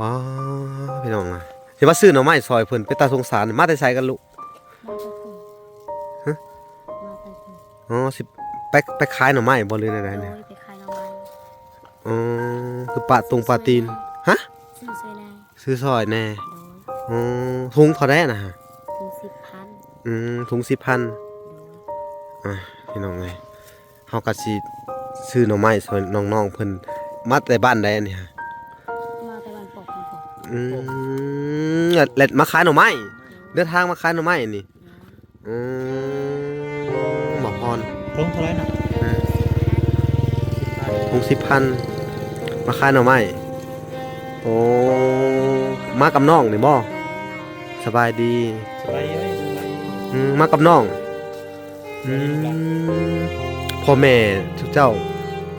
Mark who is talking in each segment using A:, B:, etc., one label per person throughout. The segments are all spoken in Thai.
A: ว้าพี่น้องนะสิว่าซื้อหน่อไม้ซอยเพิ่นไปตาสงสารมาแต่ไสกันลูกฮะอ๋อสิไปขายหน่อไม้บ่หรือไดๆเนี่ย
B: ไปขายหน่อไม้
A: อ๋อคือปะตรงปะตีนฮะ
B: ซื้อซอยแน่
A: ซื้อซอยแน่
B: โดย
A: อ๋อถุงเท่าใดน่ะฮะ
B: ถึง10,000
A: ถุง10,000พี่น้องเอ้ยเฮาก็สิซื้อหน่อไม้ซอยน้องๆเพิ่นมาแต่บ้านใดอันนี้ฮะ
B: มาแต่บ้านปกนี่พอ
A: แล้วมาขายหน่อไม้เดินทางมาขายหน่อไม้นี่อืหมอพร
C: ถุงเท่าไหร่น่ะ
A: ถุง10,000มาขายหน่อไม้โอ้มากับน้องนี่บ่สบายดี
C: สบายดีสบายดี
A: มากับน้องพ่อแม่ทุกเจ้า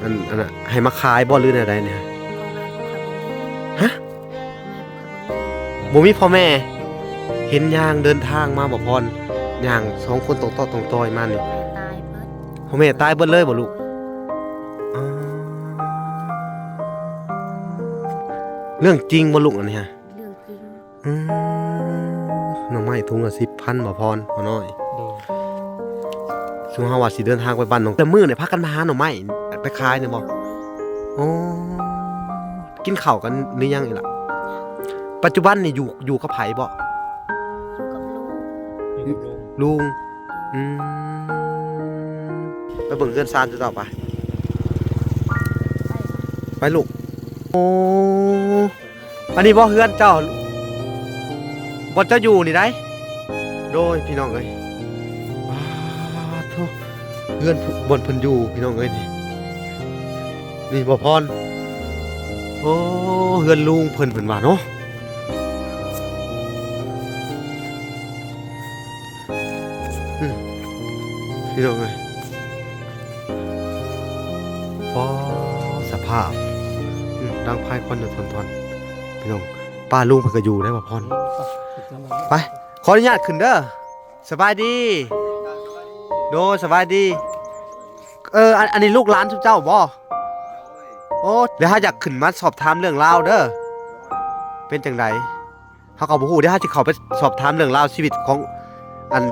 A: อันน่ะให้มาขายบ่หรือไดเนี่ยฮะบ่มีพ่อแม่เห็นย่างเดินทางมาบ่พรย่าง2คนตกตอยมานี่
B: ตายเบิด
A: พ่อแม่ตายเบิดเลยบ่ลูกเรื่องจริงบ่ลูกอันนี้ฮะ
B: เรื่องจริง
A: หน่อไม้ถุงละ10,000บ่พรบ่น้อยช่วงเฮาว่าสิเดินทางไปบ้านน้องแต่มื้อนี่พากันมาหาหน่อไม้ไปขายนี่บ่อ๋อกินข้าวกันหรือยังอีกล่ะปัจจุบันนี่อยู่กับไผบ่
B: อยู่กับ
A: ลุงไปเบิ่งเรือนซานจะต่อไปลูกโอ้อันนี้บ่เฮือนเจ้าบ่เจ้าอยู่นี่ได้โดยพี่น้องเอ้ยว้าวโธ่เฮือนบ่เพิ่นอยู่พี่น้องเอ้ยนี่บ่พรโอ้เฮือนลุงเพิ่นว่าเนาะพี่น้องเอ้ยพอสภาพดังไพ่ควันทนพี่น้องป้าลุงเพิ่นก็อยู่ได้บ่พรไปขออนุญาตขึ้นเด้อสบายดีโดสบายดีอันนี้ลูกหลานทุกเจ้าบ่โอ้เดี๋ยวเฮาอยากขึ้นมาสอบถามเรื่องราวเด้อเป็นจังไดเฮาก็บ่ฮู้เดี๋ยวเฮาสิเข้าไปสอบถามเรื่องราวชีวิตของอัน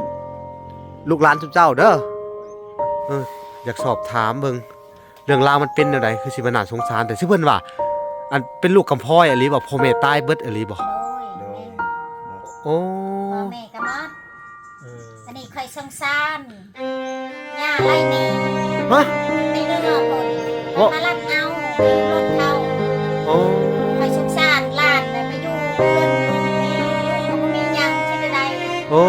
A: ลูกหลานทุกเจ้าเด้ออยากสอบถามเบิ่งเรื่องราวมันเป็นแนวใดคือสิบ่น่าสงสารแต่สิเพิ่นว่าอันเป็นลูกกำพร้อยอีหลีบ่พ่อแม่ตายเบิดอีหลีบ่โอ้
B: พ่อแม่ก็หมดอันนี้ค่อยสงสารย่าไรนี่
A: ฮะ
B: ตีเรื่องเอาคนมาลักเอารถเขา
A: โอ้
B: ค่อยสงสารหลานน่ะไปอยู่เพิ่นเขาบ่มีหยังสิได้
A: โอ้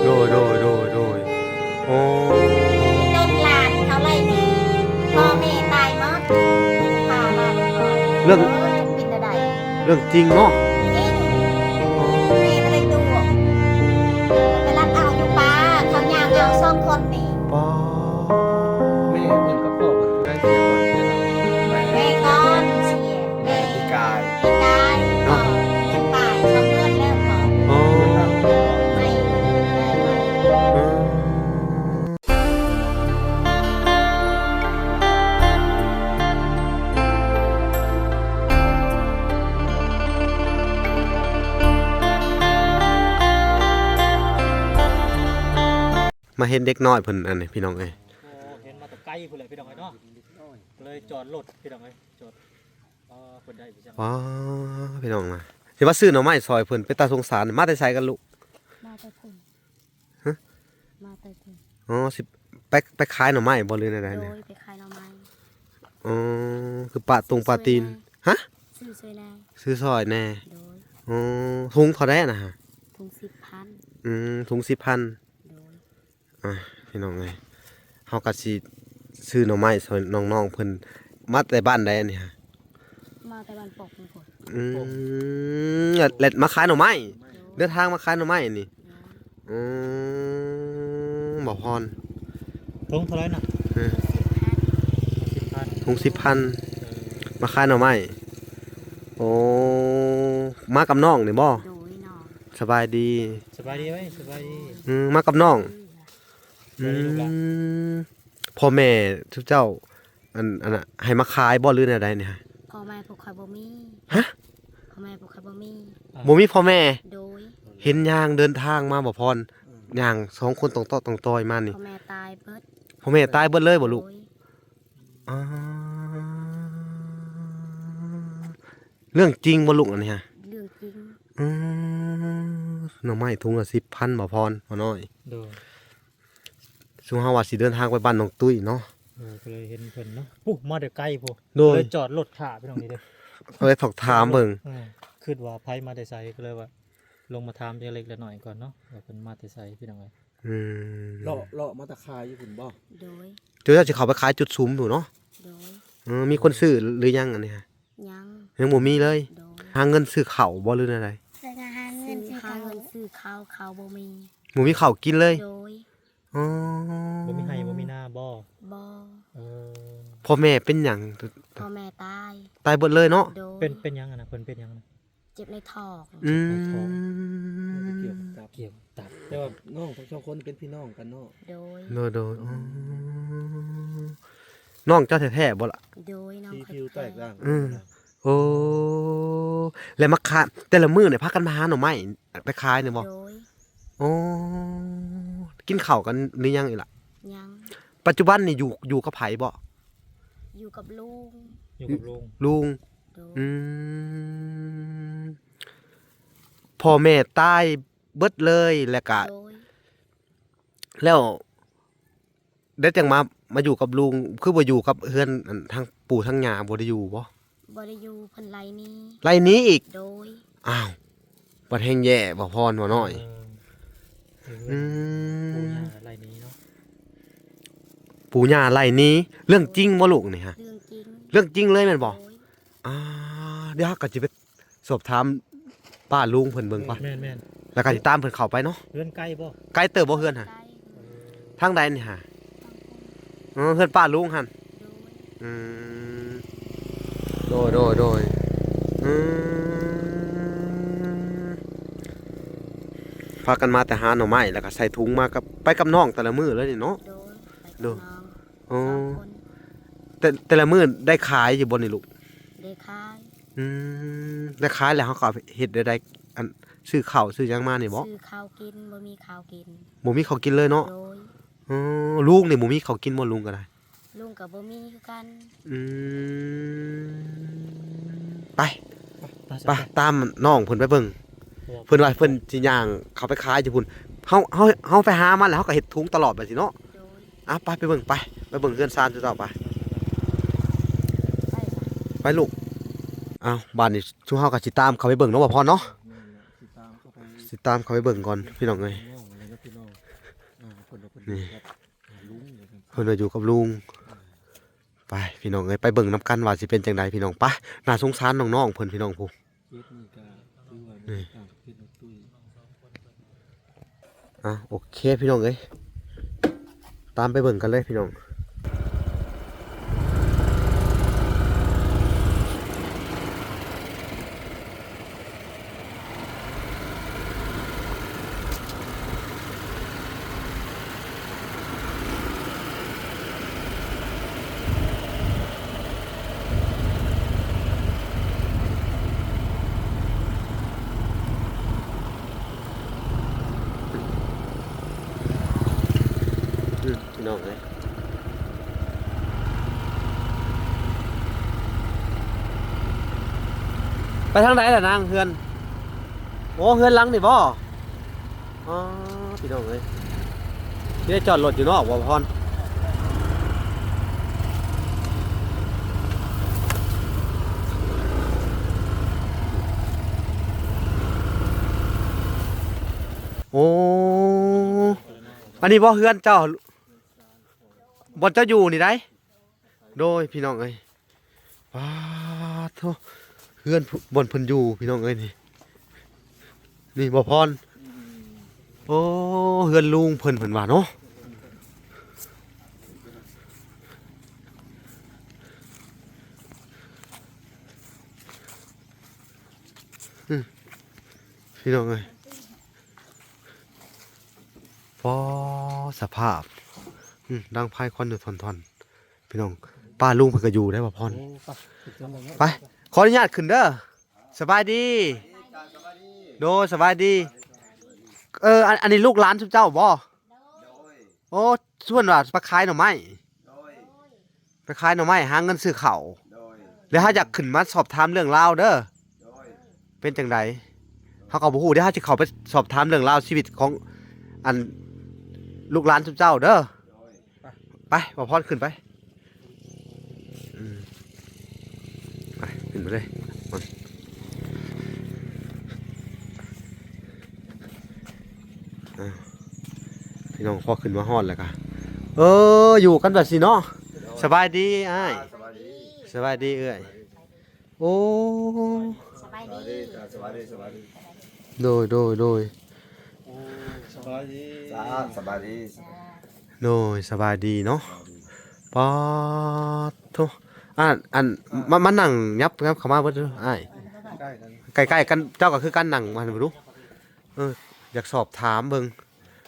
B: โด
A: ยโอ้
B: โดนหลานเขาไล่หนีพ่อแม่ตายหมดพามา
A: เรื่อง
B: เป็นอะไร
A: เรื่องจริงเนาะ
B: จริงแม่ไม่ได้ดูไปรับเอาอยู่ป้าเขาย่างเอา2คนนี่
A: ป้า
C: แม่เพิ่นก็พ่อเพิ่นได้เสียก่อนเสีย
B: แม่ก่อนเสียแม่
C: พี่กาย
B: พ่อยังป่ายทำเงินแล้วพ่อ
A: โอ้
B: ไม่
A: มาเห็นเด็กน้อยเพิ่นอันนี้พี่น้องเอ้ย
C: เห็นมาแต่ไกลพุ่นแหละพี่น้องเอ้ยเนาะเลยจอดรถพี่น้องเอ้ยจอดเพิ่นได้พี่จัง
A: ว้าพี่น้องนะสิว่าซื้อหน่อไม้ซอยเพิ่นไปตาสงสารมาแต่ไสกันลูก
B: มาแต่พุ่น
A: ฮะ
B: มาแต่พุ่น
A: อ๋อสิไปขายหน่อไม้บ่หรือไดๆเนี่ย
B: ไปขายหน่อไม้
A: อ๋อคือปะตรงปะตีนฮะ
B: ซื้อซอยแน่
A: ซื้อซอยแน่
B: โดย
A: อ๋อถุงเท่าใดน่ะฮะ
B: ถุง10,000
A: ถุง10,000
B: โดย
A: พี่น้องเอ้ยเฮาก็สิซื้อหน่อไม้ซอยน้องๆเพิ่นมาแต่บ้านใดอันนี้ฮะ
B: มาแต่บ้านปกนี่พุ่น
A: แล้วมาขายหน่อไม้เดินทางมาขายหน่อไม้นี่บ่พร
C: ถุงเท่าไหร่น่ะ
A: ถุง10,000มาขายหน่อไม้โอ้มากับน้องนี่บ่สบายดี
C: สบายดีไหมสบายดี
A: มากับน้องพ่อแม่ทุกเจ้าอันน่ะให้มาขายบ่หรือไดเนี่ยฮะ
B: พ่อ แม่ผูกคอยบ่มี
A: ฮะ
B: พ่อแม่ผูกคอยบ่มี
A: บ่มีพ่อแม่
B: โดย
A: เห็นยางเดินทางมาบ่พรยางสองคนตรงต่อตรงตอยมานี่
B: พ่อแม่ตายเบิด
A: พ่อแม่ตายเบิดเลยบ่ลูก
B: โดย
A: อ่าเรื่องจริงบ่ลูกอันนี้ฮะ
B: เรื่องจริง
A: อืมหน่อไม้ถุงละ10,000บ่พรบ่น้อย
C: โดย
A: ซุเฮาว่าสิเดินทางไปบ้านน้องตุ้ยเนาะ
C: ก็เลยเห็นเพิ่นเนาะปุ๊มาแต่ไกลพุ่น
A: โดย
C: เลยจอดรถถ่าพี่น้องนี่เด้อ
A: ก็เลยถอกถามเบิ่ง
C: คิดว่าไผมาแต่ไสก็เลยว่า ลงมาถามเล็กๆน้อยๆก่อนเนาะว่าเพิ่นมาแต่ไสพี่น้องเอ้ย
A: อืม
D: เลาะมาตะคายอยู่พุ่นบ่
B: โดย
A: เดี๋ยวจะเข้าไปขายจุดซุ้มอยู่เนาะ
B: โดย
A: มีคนซื้อหรือยังอันนี้ฮะ
B: ยัง
A: ยังบ่มีเลย
B: โดย
A: หาเงินซื้อข้าวบ่หรืออะไร
B: ซื้อหาเงินซื้อข้าวบ่มี
A: บ่มีข้าวกินเลย
B: โดย
A: อ๋อ
C: บ่มีให้บ่มีหน้าบ่
B: บ่
C: เออ
A: พ่อแม่เป็นหยัง
B: พ่อแม่ตาย
A: ตายเบิดเลยเนาะ
B: โดย
C: เป็นหยังอะนะเพิ่นเป็นหยังอะนะ
B: เจ็บในท้อง
A: อืม
D: เกี่ยวกับตับ
C: เกี่ยวตับ
D: แต่ว่าน้องทั้งสองคนเป็นพี่น้องกันเนาะ
B: โดย
A: โดยอ๋อน้องเจ้าแท้ๆบ่ล่ะ
B: โดยน้อง
D: ที่
B: เคย
D: ผิวแตกต่าง
A: อืม โอ้แล้วมาขายแต่ละมื้อเนี่ยพากันมาหาหน่อไม้ไปขายเนี่ยบ่
B: โดย
A: อ๋อกินข้าวกันหรือยังอีกล่ะ
B: ยัง
A: ปัจจุบันนี่อยู่กับไผบ่
B: อยู่กับลุง
C: อยู่กับลุง
A: ลุง
B: โดย
A: อืมพ่อแม่ตายเบิดเลยแล้วก็
B: โดย
A: แล้วได้จังมาอยู่กับลุงคือบ่อยู่กับเฮือนอันทางปู่ทางย่าบ่ได้อยู่บ่
B: บ่ได้อยู่เพิ่นไล่นี้
A: ไรนี้อีก
B: โดย
A: อ้าวบัดแฮงแย่บ่พรบ่น้อย
C: เอ
A: อื
C: อปู
A: ม
C: ย่าอะไรนี้เนาะ
A: ปู่ย่าไรนี้เรื่องจริงบ่ลูกนี่ฮะ
B: เรื่องจริง
A: เรื่องจริงเลยแม่นบ่
B: โดย
A: อ่าเดี๋ยวก็สิไปสอบถามป้าลุงเพิ่นเบิ่งป่ะ
C: แม่น
A: แล้วก็สิตามเพิ่นเข้าไปเนาะ
C: เรือนไกลบ่
A: ไกลเติบบ่เฮือนหั่น
B: ใกล้
A: ทางใดนี่ฮะเฮือนป้าลุงหั่น
B: โดย
A: อืมโดยอืมพากันมาแต่หาหน่อไม้แล้วก็ใส่ถุงมากับไปกับน้องแต่ละมื้อเลยนี่เนาะ
B: โดยไป
A: โด
B: กับ
A: ย
B: น้อง
A: อ๋อ
B: สองคน
A: แต่ละมื้อได้ขายอยู่บ่นี่ลูก
B: ได้ขาย
A: อืมได้ขายแล้วเขาก็เอาไปเฮ็ดได้อันซื้อข้าวซื้อหยังมานี่บ่
B: ซื้อข้าวกินบ่มีข้าวกิน
A: บ่มีข้าวกินเลยเนาะ
B: โดย
A: อ๋อลุงนี่บ่มีข้าวกินบ่ลุงก็ได้
B: ลุงกับบ่มีคือกัน
A: อืมไป
C: ไป
A: ไปตามน้องเพิ่นไปเบิ่งเพิ่นว่าเพิ่นสิย่างเขาไปขายอยู่พุ่นเฮาไปหามันแล้วเฮาก็เฮ็ดถุงตลอดไปสิเนาะ
B: โดย
A: อ่ะไปเบิ่งไปเบิ่งเฮือนซานจุดต่อไป
B: ไปค่ะ
A: ไปลูกอ้าวบ้านนี้ชุเฮาก็สิตามเขาไปเบิ่งเนาะบ่พอเนาะ
D: ติดตามเข้าไป
A: สิตามเขาไปเบิ่งก่อนพี่น้องเอ้ย
D: น้องอะไรก็พี่น้องคนละคน
A: นี่
D: ครับลุงเลยครับ
A: เพิ่นว่าอยู่กับลุงไปพี่น้องเอ้ยไปเบิ่งนํกันว่าสิเป็นจังไดพี่น้องไปน่าสงสารน้องๆเพิ่นพี่น้องผู้
D: เคสนี้ก็คือว่า
A: นี่
D: ต่างเคสน้องตุ้ย
A: อ่ะโอเคพี่น้องเอ้ยตามไปเบิ่งกันเลยพี่น้องพี่น้องเอ้ยไปทางไหนล่ะนางเฮือนโอ้เฮือนหลังนี่บ่อ๋อพี่น้องเอ้ยนี่ได้จอดรถอยู่เนาะบ่พรโอ้อันนี้บ่เฮือนเจ้าบ่เจ้าอยู่นี่ได้โดยพี่น้องเอ้ยว้าโธ่เฮือนบ่เพิ่นอยู่พี่น้องเอ้ยนี่บ่พรโอ้เฮือนลุงเพิ่นว่าเนาะพี่น้องเอ้ยพอสภาพดังไพ่ควันอยู่ทอนๆพี่น้องป้าลุงเพิ่นก็อยู่ได้บ่พร
D: โอ้ปะติดตามเลย
A: ไป ขออนุญาตขึ้นเด้อสบายดีโดสบายดีอันนี้ลูกหลานทุกเจ้าบ่โอ้ส่วนว่าไปขายหน่อไม้ไปขายหน่อไม้หาเงินซื้อข้าวแล้วถ้าอยากขึ้นมาสอบถามเรื่องราวเด้อเป็นจังไดเขาก็บ่ฮู้เดี๋ยวเขาสิเข้าไปสอบถามเรื่องราวชีวิตของอันลูกหลานทุกเจ้าเด้อไปบ่พรขึ้นไปไปขึ้นไปเลยพี่น้องพอขึ้นมาฮอดแล้วก็อยู่กันแบบสิเนาะสบายดีอ้ายสบายดีเอ้ยโอ้
B: สบายดี
A: โดย
D: สบายดี
E: สบายดี
A: โดยสบายดีเนาะปอดโธ่อันมานั่งยับเข้ามาเบิดเด้ออ้าย
D: ใกล้กัน
A: ใกล้ๆกันเจ้าก็คือกันนั่งมาบ่รู้อยากสอบถามเบิ่ง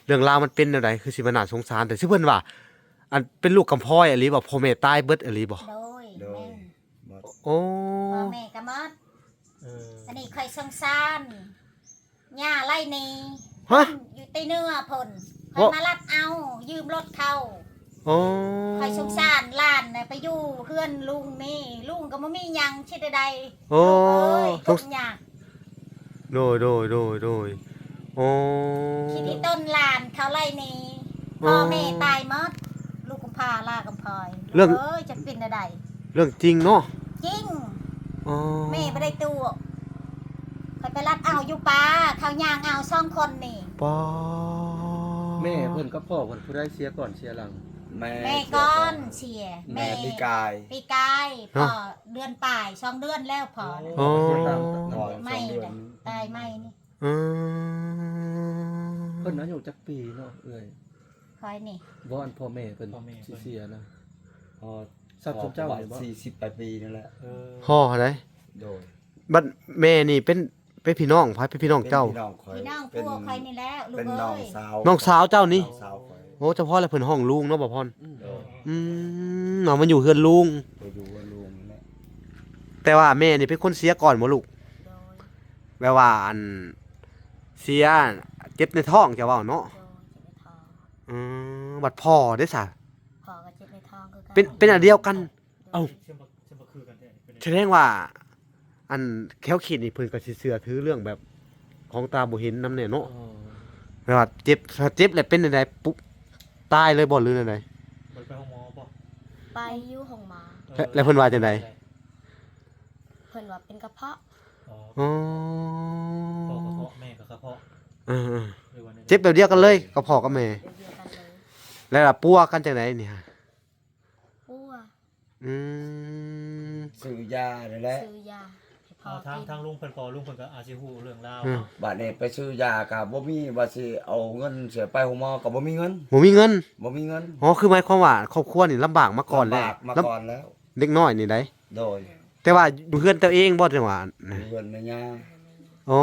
A: เรื่องราวมันเป็นแนวใดคือสิมันน่าสงสารแต่ชื่อเพิ่นว่าอันเป็นลูกกำพร้อยอีหลีบ่พ่อแม่ตายเบิดอีหลีบ่
B: โดยแม่
A: โอ้
B: พ่อแม่ก็หมด
C: เออ
B: อันนี้ค่อยสงสารย่าไล่หนี
A: ฮะ
B: อยู่ใต้เนื้อเพิ่นค่
A: โอ้
B: อยมารับเอายืมรถเขา
A: โอ้
B: ค่อยสงสารหลานน่ะไปอยู่เพื่อนลุงนี่ลุงก็บ่มีหยังชิดใดๆ
A: โอ้
B: ลูกเอ้ยทุกอย่าง
A: โดยโอ้
B: คิดที่ต้นหลานเขาไล่หนีพ่อแม่ตายหมดลูกกำพร้าล่ากำพร้อยลูกเอ้ยจะเป็นอะไร
A: เรื่องจริงเนาะ
B: จริง
A: อ๋อ
B: แม่ไม่ได้ตัวคอยไปรัดเอาอยู่ป่าเขาย่างเอาซ่องคนนี่
A: ปอ
D: แม่เพิ่นกับพ่อเพิ่นผู้ได้เสียก่อนเสียหลัง
E: แม่
B: แม่ก้อนเสีย
E: แม่ปีกาย
B: ปีกายพ่อเดือนป่าย2 เดือนแล้วพอนะ
A: อ๋อ
D: เสียตาม
E: ก่อน
B: ไม่
E: 2 เดือ
B: เลย
E: น
B: ตายไม่นี่
A: อืม
D: เพิ่นอายุจักปีเนาะเอ้ย
B: คอยนี่
D: บ่อันพ่อแม่เพิ่นสิเสียนะ
E: พอ
D: ทราบเจ้า
E: ประ
D: เลยบ่
E: มาณ40 ปีนั่นแหละ
C: เออ
A: พ่อได
E: โดย
A: บัดแม่นี่เป็นพี่น้องพายเป็นพี่น้องเจ้า
E: พี่น้องคอย
B: พี่น้อง
E: เป็น
B: พวกใครนี่แล้วลูก
E: เป็นน้
B: เอ้
E: อง
B: ย
E: สาว
A: น้องสาวเจ้านี่
E: น้องสาวคอย
A: โอ้เฉพาะแล้วเพิ่นห้องลุงเนาะบ่พร
E: โดย
A: น้องมันอยู่เฮือนลุง
E: ไปดูว่าลุงนั่นแหละ
A: แต่ว่าแม่นี่เป็นคนเสียก่อนบ่ลูก
B: โดย
A: แปลว่าอันเสียเจ็บในท้องจะเว้าเนาะ
B: โดยเจ็บในท้อง
A: บัดพ่อเด้ซะ
B: พ่อก็เจ็บในท้องคือกัน
A: เป็นอันเดียวกัน เอ้า
C: เชื่อมบ่คือกันแท้เป็น
A: แสดงว่า อันแควขีดนี่เพิ่นก็สิเชื่อถือเรื่องแบบของตาบ่เห็นนำแน่เนาะ
D: อ๋อ
A: แปลว่าเจ็บถ้าเจ็บแล้วเป็นจังไดปุ๊บตายเลยบ่หรือจังได
C: บ่ไปห้องหมอบ่
B: ไปอยู่ห้องหมอ
A: แล้วเพิ่นว่าจังได
B: เพิ่นว่าเป็นกระเพาะ
C: อ๋อ
A: อ๋อ
C: พ่อกระเพาะแม่ก็กระเพาะ
A: เออ
C: หรือว่า
A: ๆเจ็บแบบเดียวกันเลยกับพ่อกับแม่
B: เดียวกันเลย
A: แล้วล่ะปัวกันจังไดนี่ฮะ
B: ปัว
A: อืม
E: ซื้อยานั่นแหละ
B: ซื้อยาให้พ่อ
C: เอาทาง
B: กิน
C: ทางลุงเพิ่นพอลุงเพิ่นก็อาจสิฮู้เรื่องราว
A: อืม
C: เนาะ
E: บัดนี้ไปซื้อยาก็บ่มีว่าสิเอาเงินเสียไปโรงหมอก็บ่มีเงิน
A: บ่มีเงิน
E: บ่มีเงิน
A: อ๋อคือหมายความว่าครอบครัวนี่ลำบากมาก่อนแล้
E: ลำ
A: ว
E: บากมาก่อนแล้ว
A: เด็กน้อยนี่ได้
E: โดย
A: แต่ว่าอยู่เฮือนตัวเองบ่จังหว่า
E: เงินแม่ย่า
A: อ๋อ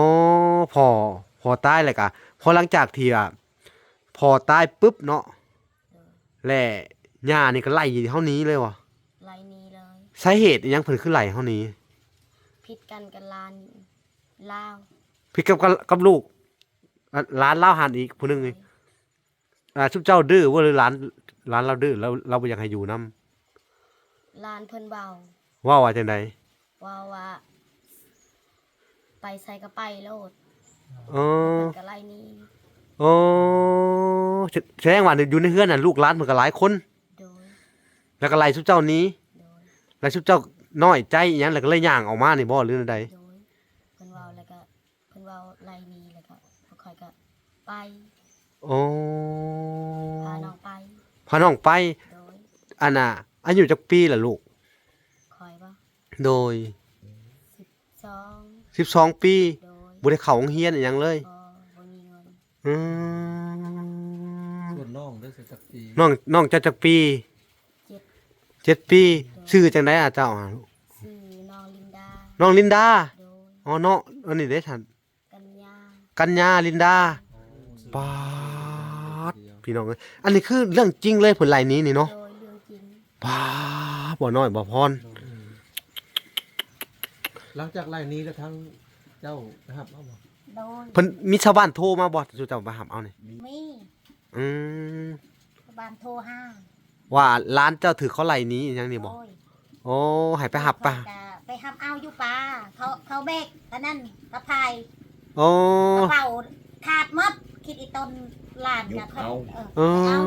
A: พอตายแล้วก็พอหลังจากที่พอตายปุ๊บเนาะและย่านี่ก็ไล่เฮาหนี้เลยว่ะ
B: ไล่นี้เลย
A: สาเหตุอิหยังเพิ่นคือไล่เฮาหนี้
B: พิดกันกันลานลาว
A: พี่กับลูกร้านเหล้าหันอีกผู้หนึงนี่ชุบเจ้าดื้อว่าหรือร้านเราดื้อแล้วเราบ่อยากให้อยู่นํ
B: ลานเพิ่นเบา
A: ว่าจังได
B: ว่าไปใส่กระไปโลด
A: อ๋อ
B: เพิ่นก็ไล่นี้
A: อ๋อแสดงว่าอยู่ในเฮือนน่ะลูกหลานเพิ่นก็หลายคน
B: โดย
A: แล้วก็ไล่ชุบเจ้าหนี้
B: โดย
A: แล้วชุบเจ้าน้อยใจอิหยังแล้วก็เลยย่างออกมานี่บ่หรือจังได
B: โดยเพิ่นเว้าแล้วก็เพิ่นเว้าไล่นี้แล้วก็พวกข่อยก็ไป
A: อ๋อ
B: พาน้องไป
A: พาน้องไป
B: โดย
A: อันน่ะอายุจักปีล่ะลูก
B: ข่อยบ่
A: โดย
B: 12
A: 12 ปี
B: โดย
A: บ่ได้เข้าโรงเรียนอิหยังเลย
B: บ่มีเงิน
A: อืม
D: ส่วนน้องได้เสียจักปี
A: น้องจะจักปี 7 ปีชื่อจังได๋เจ้าอะ
B: ชื่อน้องลินดา
A: น้องลินดา
B: โดย
A: อ๋อเนาะอันนี้ได้ทัน
B: กันยา
A: กัญญาลินดาปาดพี่น้องเอ้ยอันนี้คือเรื่องจริงเลยผลไหลนี้นี่เนาะ
B: โดยเรื่องจริง
A: ปาดบ่น้อยบ่พร
D: หลังจากไล่นี้แล้วทั้งเจ้านะครับเอาบ่
B: โดย
A: เพิ่นมีชาวบ้านโทรมาบ่สู่เจ้าไปหับเอานี่
B: มี
A: อืม
B: บ้านโทรห้า
A: ว่าร้านเจ้าถือเขาไล่หนี้อหยังนี่บ่
B: โดย
A: โอ้ให้ไปหับป่ะ
B: ไปหับเอาอยู่ป่าเขาเบกตอนนั้นกระพาย
A: โอ้
B: กระเป๋าขาดหมดคิดอีต้นหลานกับเขา
A: เอ
B: ไปเอา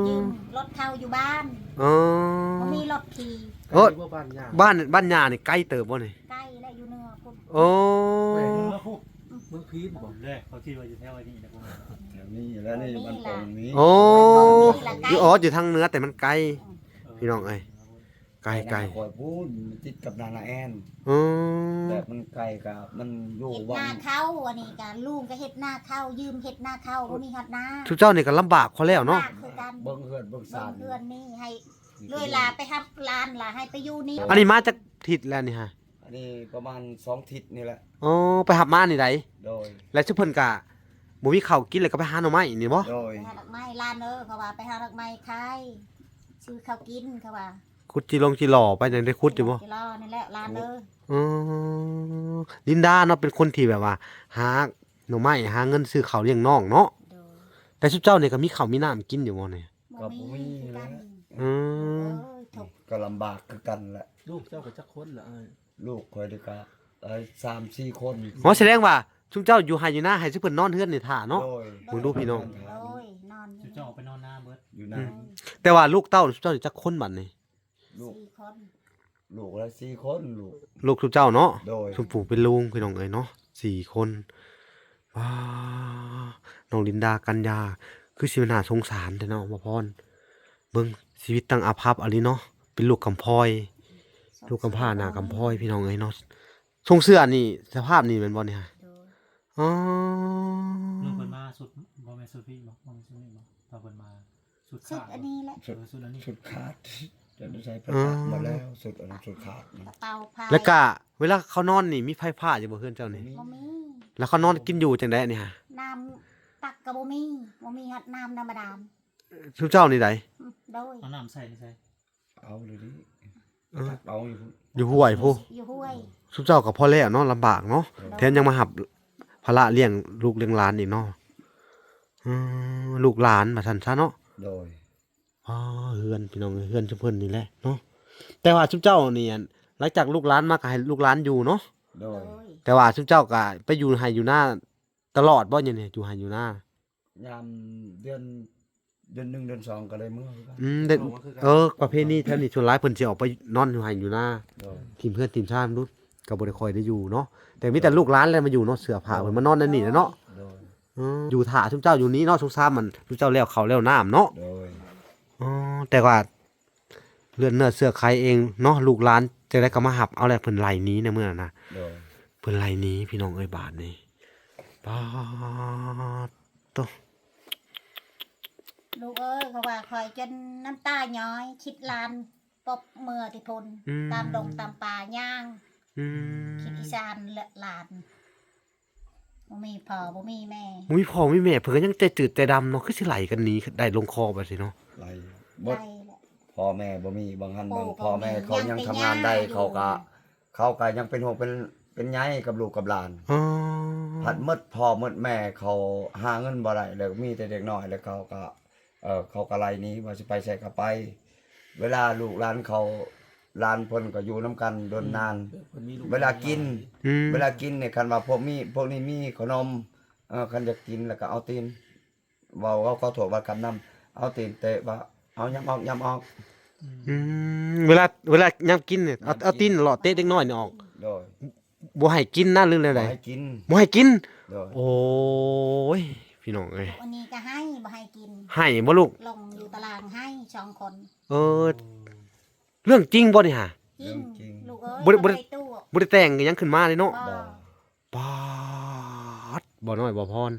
A: อ
B: ยืมรถเขาอยู่บ้าน
A: เออ
B: บ่มีรถขี่
A: โอ้
D: บ่บ้านยาก
A: บ้านยานี่ใกล้เติบบ่นี่
B: ใกล้และอยู่เหนือพุ่น
A: โอ้
C: เมื่อคู่
D: เมืองพีน
C: ผ
D: บ่
C: มแรกเขาคิดว่าอยู่แถวนี้นะพวกมัน
E: แถวนี้แล้วนี่มันตรงนี้
A: โอ้
B: นี่ละใกล้
A: อยู่อ๋ออยู่ทางเหนือแต่มันไกล พี่น้องเอ้ย ไกล
E: คอยพูดติดกับนานาแอน
A: อืม
E: แบบมันไกลกับมันอยู่
B: เฮ็ด
E: วั
B: หน้าง เข้าอันนี้ก็ลุงก็เฮ็ดหน้าเข้ายืมเฮ็ดหน้าเข้าบ่มีฮอดหน้า
A: ทุกเจ้านี่ก็ลำบากพอแล้วเนาะ
B: ลำบกคือกัน
E: เบิ่งเฮือนเบิ่ง
B: เบิ่
E: สาง ร
B: เพื่อนนี่ให้เลยลาไปรับหลานล่ะให้ไปอยู่นี่
A: อันนี้มาจากทิศแล้วนี่ฮะ
E: อันนี้ประมาณ2ทิศนี่แหละ
A: อ๋อไปหับมานี่ได
E: โดย
A: แล้วซุเพิ่นก็บ่มีข้าวกินเลยก็ไปหาหน่อไม้นี่บ่
E: โดย
B: ไปหาดอกไม้ลานเขาว่าไปหาดอกไม้ขายซื้อข้าวกินเขาว่า
A: ขุดจิหล่อไปจังได้ขุดอยู่บ่
B: จิรอนี่แหละลาน
A: อ๋อลินดาเนาะเป็นคนที่แบบว่าหาหน่อไม้หาเงินซื้อข้าวเลี้ยงน้องเนาะ
B: โดย
A: แต่ซุเจ้านี่ก็มีข้าวมีน้ำกินอยู่บ่เนี่ย
B: บ่มีคือกัน
A: อืม
B: ถูก
E: ก็ลำบากคือกันแหละ
D: ลูกเจ้าก็จักคนละอ้าย
E: ลูกคอยดีกว่า3-4 คน
A: อ๋อแสดงว่าซุเจ้าอยู่ไห้อยู่หน้าให้ซุเพิ่นนอนเฮือนนี่ท่าเนาะ
E: โดย
A: มึงดูพี่น้อง
B: โดยนอนอ
C: จุ
B: ยู่
C: ดเจ้าออกไปนอนหน้าเบิด
E: อยู่นั่น
A: แต่ว่าลูกเต้าซุเจ้านี่จักคนบัดนี่
E: ลูก
B: 4 คน
E: ลูกละ4คนลูก
A: ลูกซุเจ้าเนาะ
E: โดย
A: ซุปู่เป็นลุงพี่น้องเอ้ยเนาะ4คนว้าน้องลินดากัญญาคือสิน่าสงสารแท้เนาะบ่พรเบิ่งชีวิตตั้งอาภัพอะลิเนาะเป็นลูกกำพร้อย ลูกกำพร้าหน้ากำพร้อยพี่น้องเอ้ยเนาะทรงเสื้อนี่สภาพนี่แม่นบ่เนี่ย
B: โดย
A: อ๋อ
C: ลูกเพิ่นมาสุดบ่แม่นสุดพี่บ่บ่แม่นสุดนี่บ่ตอนเพิ่นมาสุด
B: สุ
C: ขา
B: ด
C: ด
B: อันนี้แหละ
C: สุดอันนี้
E: สุดขาดจะได้ใช้ประกาศมาแล้วสุดอันนั้นสุดขาดนะ
B: กระเป๋าพาย
A: แล้วก็เวลาเขานอนนี่มีไฟผ้าอยู่บ่เฮือนเจ้านี่
B: บ่มี
A: แล้วเขานอนกินอยู่จังได๋นี่ฮะ
B: น้ำตักก็บ่มีฮัดน้ำธรรมดา
A: ซุเจ้านี่ได
B: โดย
C: เอาน้ำใส่นี่ใส่
E: เอาเลยดิ
A: เออ
E: เอาอยู่
A: อยู่ห้วยผู้
B: อยู่ห้วย
A: ซุเจ้าก็พอแล้วเนาะลำบากเนาะแถมยังมาหับภาระเลี้ยงลูกเลี้ยงหลานอีกเนาะลูกหลานว่าซั่นซะเนาะ
E: โดย
A: อ๋อเฮือนพี่น้องเฮือนซุเพิ่นนี่แหละเนาะแต่ว่าซุเจ้านี่อันหลังจากลูกหลานมาก็ให้ลูกหลานอยู่เนาะ
E: โด
B: โด
E: ย
B: ย
A: แต่ว่าซุเจ้าก็ไปอยู่ไห้อยู่หน้าตลอดบ่เนี่ยอยู่ไห้อยู่หน้าย
E: ามเดือน1เดือน2ก็เลยมื้อคือกัน
A: เด็กประเภทนี้แถวนี้ส่วนหลายเพิ่นสิออกไปนอนอยู่ไห้อยู่หน้า
E: โดย
A: ทีมเพื่อนทีมชาติรู้ก็บ่ได้ค่อยได้อยู่เนาะแต่มีแต่ลูกหลานแลมาอยู่เนาะเสื้อผ้าเพิ่นมานอนนั่นนี่แหละเนาะ
E: โดย
A: อยู่ท่าซุเจ้าอยู่นี้เนาะซุซ้ามันซุเจ้าแล้วเขาวแล้วน้ำเนาะ
E: โดย
A: แต่ว่าเลือดเนื้อเสื้อใครเองเนาะลูกหลานจะได้ก็มาหับเอาแหละเพิ่นไล่หนี้ในเมื่อนั้นนะ
E: โดย
A: เพิ่นไล่หนี้พี่น้องเอ้ยบาทนี่ปาดโต
B: ลูกเอ้ยเขาว่าคอยจนน้ำตาย้อยคิดลานปบเมื่อที่พลตามดงตามป่าย่าง
A: อืม
B: คิดอีสานเลอะลานบ่มีพ่อบ่มีแม่
A: มุ้ยพ่อมุ้ยแม่เพิ่นก็ยังใจจืดใจดำเนาะคือสิไหลกันหนี้ได้ลงคอแบบสิเนาะ
E: ไร
B: ไป
E: บ่
B: แหละ
E: พ่อแม่บ่มีบางหัน
B: โอ้
E: บาง
B: ก็
E: พ่อแม่
B: มี
E: เขายัง
B: ยัง
E: ทำงานได้
B: เป็นย่าอยู่
E: เขาก็ยังเป็นห่วงเป็นใยกับลูกกับหลาน
A: อ๋อ
E: ผัดหมดพ่อหมดแม่เขาหาเงินบ่ได้แล้วมีแต่เด็กน้อยแล้วเขาก็เขาก็ไล่หนี้ว่าสิไปใส่ก็ไป เวลาลูกหลานเขาหลานเพิ่นก็อยู่นํกันโดนนาน
D: เพิ่นมีลูก
E: เวลากิน
A: อืม
E: เวลากินเนี่ยคันว่าพวกนี้มีขนมคันอยากกินแล้วก็เอาตีนเว้าเขาโทษว่ากันนำเอาตีนเตะว่าเอายำออก
A: อืมเวลายามกินเนี่ยเอาตีนหล่อเตะเด็กน้อยนี่ออก
E: โดย
A: บ่ให้กินนะหรืออะไร
E: บ่ให้กิน
A: บ่ให้กิน
E: โดย
A: โอ้ยพี่น้องเอ้ย
B: วันนี้ก็ให้บ่ให้กิน
A: ให้บ่ลูก
B: ลงอยู่ตารางให้2 คน
A: เออเรื่องจริงบ่นี่ฮะ
B: จริงลูกเอ้ย
A: บ่ได้
B: บ่ได้ตู้
A: บ่ได้แต่งอิหยังขึ้นมาเลยเนาะ
B: บ่
E: บ่
A: ปาดบ่น้อยบ่พร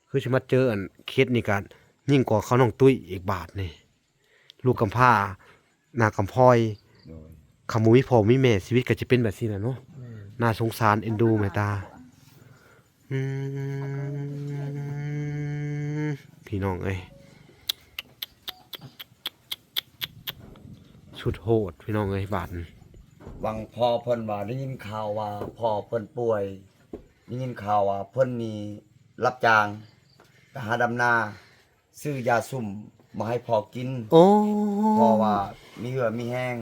A: คือสิมาเจออันเคสนี่กันยิ่งกว่าเขาน้องตุ้ยอีกบาทนี่ลูกกำพร้าหน้ากำพร้อย
E: โดย
A: ขมุยพ่อมีแม่ชีวิตก็จะเป็นแบบนี้แหละเนาะน่าสงสารเอ็นดูแม่ตาอืมพี่น้องเอ้ยสุดโหดพี่น้องเอ้ยบาทนี่
E: วังพ่อเพิ่นว่าได้ยินข่าวว่าพ่อเพิ่นป่วยได้ยินข่าวว่าเพิ่นนี่รับจ้างไปหาดำนาซื้อยาซุ่มมาให้พ่อกิน
A: โอ้
E: เพราะว่ามีเหือมีแห้ง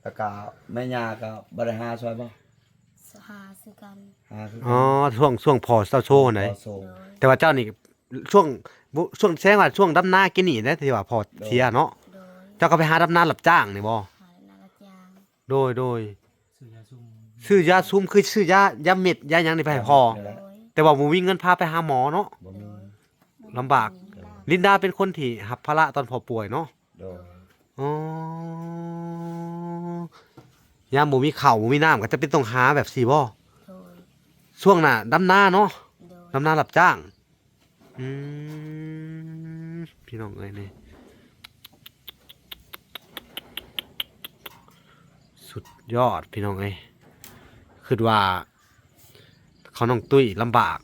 E: แล้วก็แม่ย่าก็บ่ได้หาช่วยบ่
B: หาซื้อกัน
E: หาคือ
A: อ๋อช่วงพอเศร้าโชว์ไหน
E: พอโซ
B: โดย
A: แต่ว่าเจ้านี่ช่วงแสดงว่าช่วงดำนากินนี่นะที่ว่าพอเสียเนาะ
B: โดย
A: เจ้าก็ไปหาดำนารับจ้างนี่บ่
B: หานาฬิกา
A: โดย
C: ซื้อยาซุ่ม
A: ซื้อยาซุ่มคือซื้อยาเม็ดยาหยังนี่ไปให้พอ
B: โดย
A: แต่ว่าบ่มีเงินพาไปหาหมอเนาะ
E: บ่มี
A: ลำบาก ลินดาเป็นคนที่รับภาระตอนพอป่วยเนาะ
E: โดย
A: อ๋อยามบ่มีข้าวบ่มีน้ำก็จะเป็นต้องหาแบบสี่บ่
B: โดย
A: ช่วงน่ะดำนาเนาะ
B: โดย
A: ดำนารับจ้างพี่น้องเอ้ยนี่สุดยอดพี่น้องเอ้ยคิดว่าเขาน้องตุ้ยลำบาก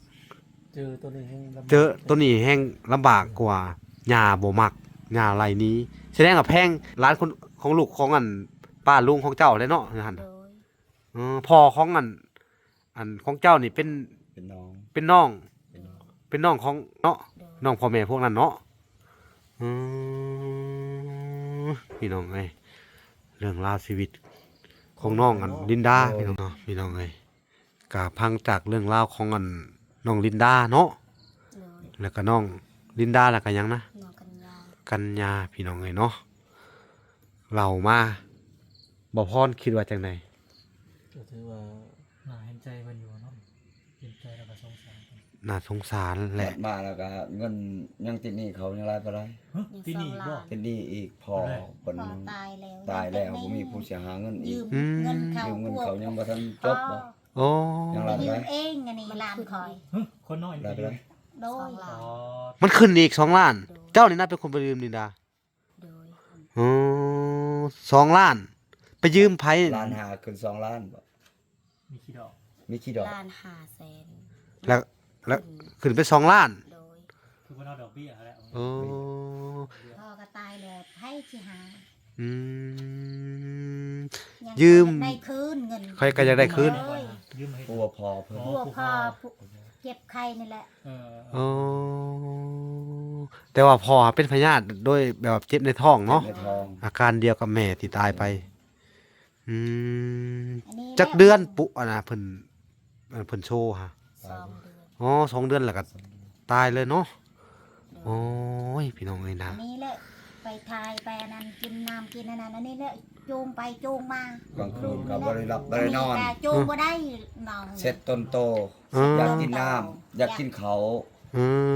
C: เจอตัวนี้ให้ลำบาก
A: เจอตัวนี้แห้งลำบากกว่าหญ้าบ่มักหญ้าไรนี้แสดงว่าแพงร้านคนของลูกของอันป้าลุงของเจ้าเลยเนาะนั่น
B: โดย
A: พ่อของอันของเจ้านี่เป็น
E: เป็นน้อง
A: เป็นน้อง
E: เป็นน้อง
A: เป็นน้องของเนาะ
B: โดย
A: น้องพ่อแม่พวกนั้นเนาะพี่น้องเอ้ยเรื่องราวชีวิตของน้องอันลินดาพี่น้องเนาะพี่น้องเอ้ยก็พังจากเรื่องราวของอันน้องลินดาเนาะ
B: โดย
A: แล้วก็น้องลินดาแล้วก็หยังนะ
B: น้องกัญญา
A: กันยาพี่น้องเอ้ยเนาะเรามาบ่พรคิดว่าจังได
C: ก็ถือว่าน่าเห็นใจมันอยู่เนาะเห็นใจแล้วก็สงสารกัน
A: น่าสงสารแหละ
E: มาแล้วก็เงินยังติดหนี้เขายังหลายบ่ได้
C: ฮะที่นี่บ่
E: ติดหนี้อีกพอเพิ่น
B: พ่อตายแล้ว
E: ตายแล้วบ่มีผู้เสียหาเงินอี
B: ยื
E: ก
B: มเงินเขา
E: ยืมเงินเขายังบ่ทันจบบ่
A: โอ้
E: ยัง
B: ไป
E: ไร
B: ยืมเองอันนี้หลานคอย
C: ฮะคนน้อย
E: ได้
C: นี่
E: ไปเลย
B: โดย
C: อ๋อ
A: มันขึ้นอีก2 ล้าน เจ้านี่น่าเป็นคนไปยืมลินดา
B: โดย
A: อ๋อ2 ล้าน ไปยืมไผ
E: ล้านหาขึ้น2ล้านบ่
C: มีขี้ดอก
E: มีกี่ดอก
B: ล้านห้าแสน
A: แล้วขึ้นไป2 ล้าน
B: โดย
C: คือว่าเราดอกเบี้ยแล้ว
A: โอ้
B: พ่อก็ตายแล้วให้สิหา
A: อืม
B: ยัง
A: ยืม
B: ได้คืนเงิน
A: ใครก็จะได้คืน
C: ยืมมาให้
E: ผู้ว่าพอเพิ่น
B: พวกพ่อเจ็บไข้นี่แหละ
C: เออ
A: อ๋อแต่ว่าพ่อเป็นพยาธิโดยแบบเจ็บในท้องเนาะ
E: ในทอง
A: อาการเดียวกับแม่ที่ตายไป อืม
B: อันนี้
A: จักเดือนปุอะนะเพิ่นโชว์ฮะ
B: 2 เดือน
A: อ๋อ2 เดือนแล้วก็ตายเลยเนาะโอ้ยพี่น้องเอ้ยนะ
B: อันนี้แหละไปทายไปอันนั้นกินน้ำกินอันนั้นอันนี้แหละจูงไปจูงมาก
E: ลางคืนก็บ่ได้หลับบ่ได้นอน
B: แต่จูงบ่ได้นอน
E: เสร็จต้นโตอยากกินน้ำอยากกินเขาว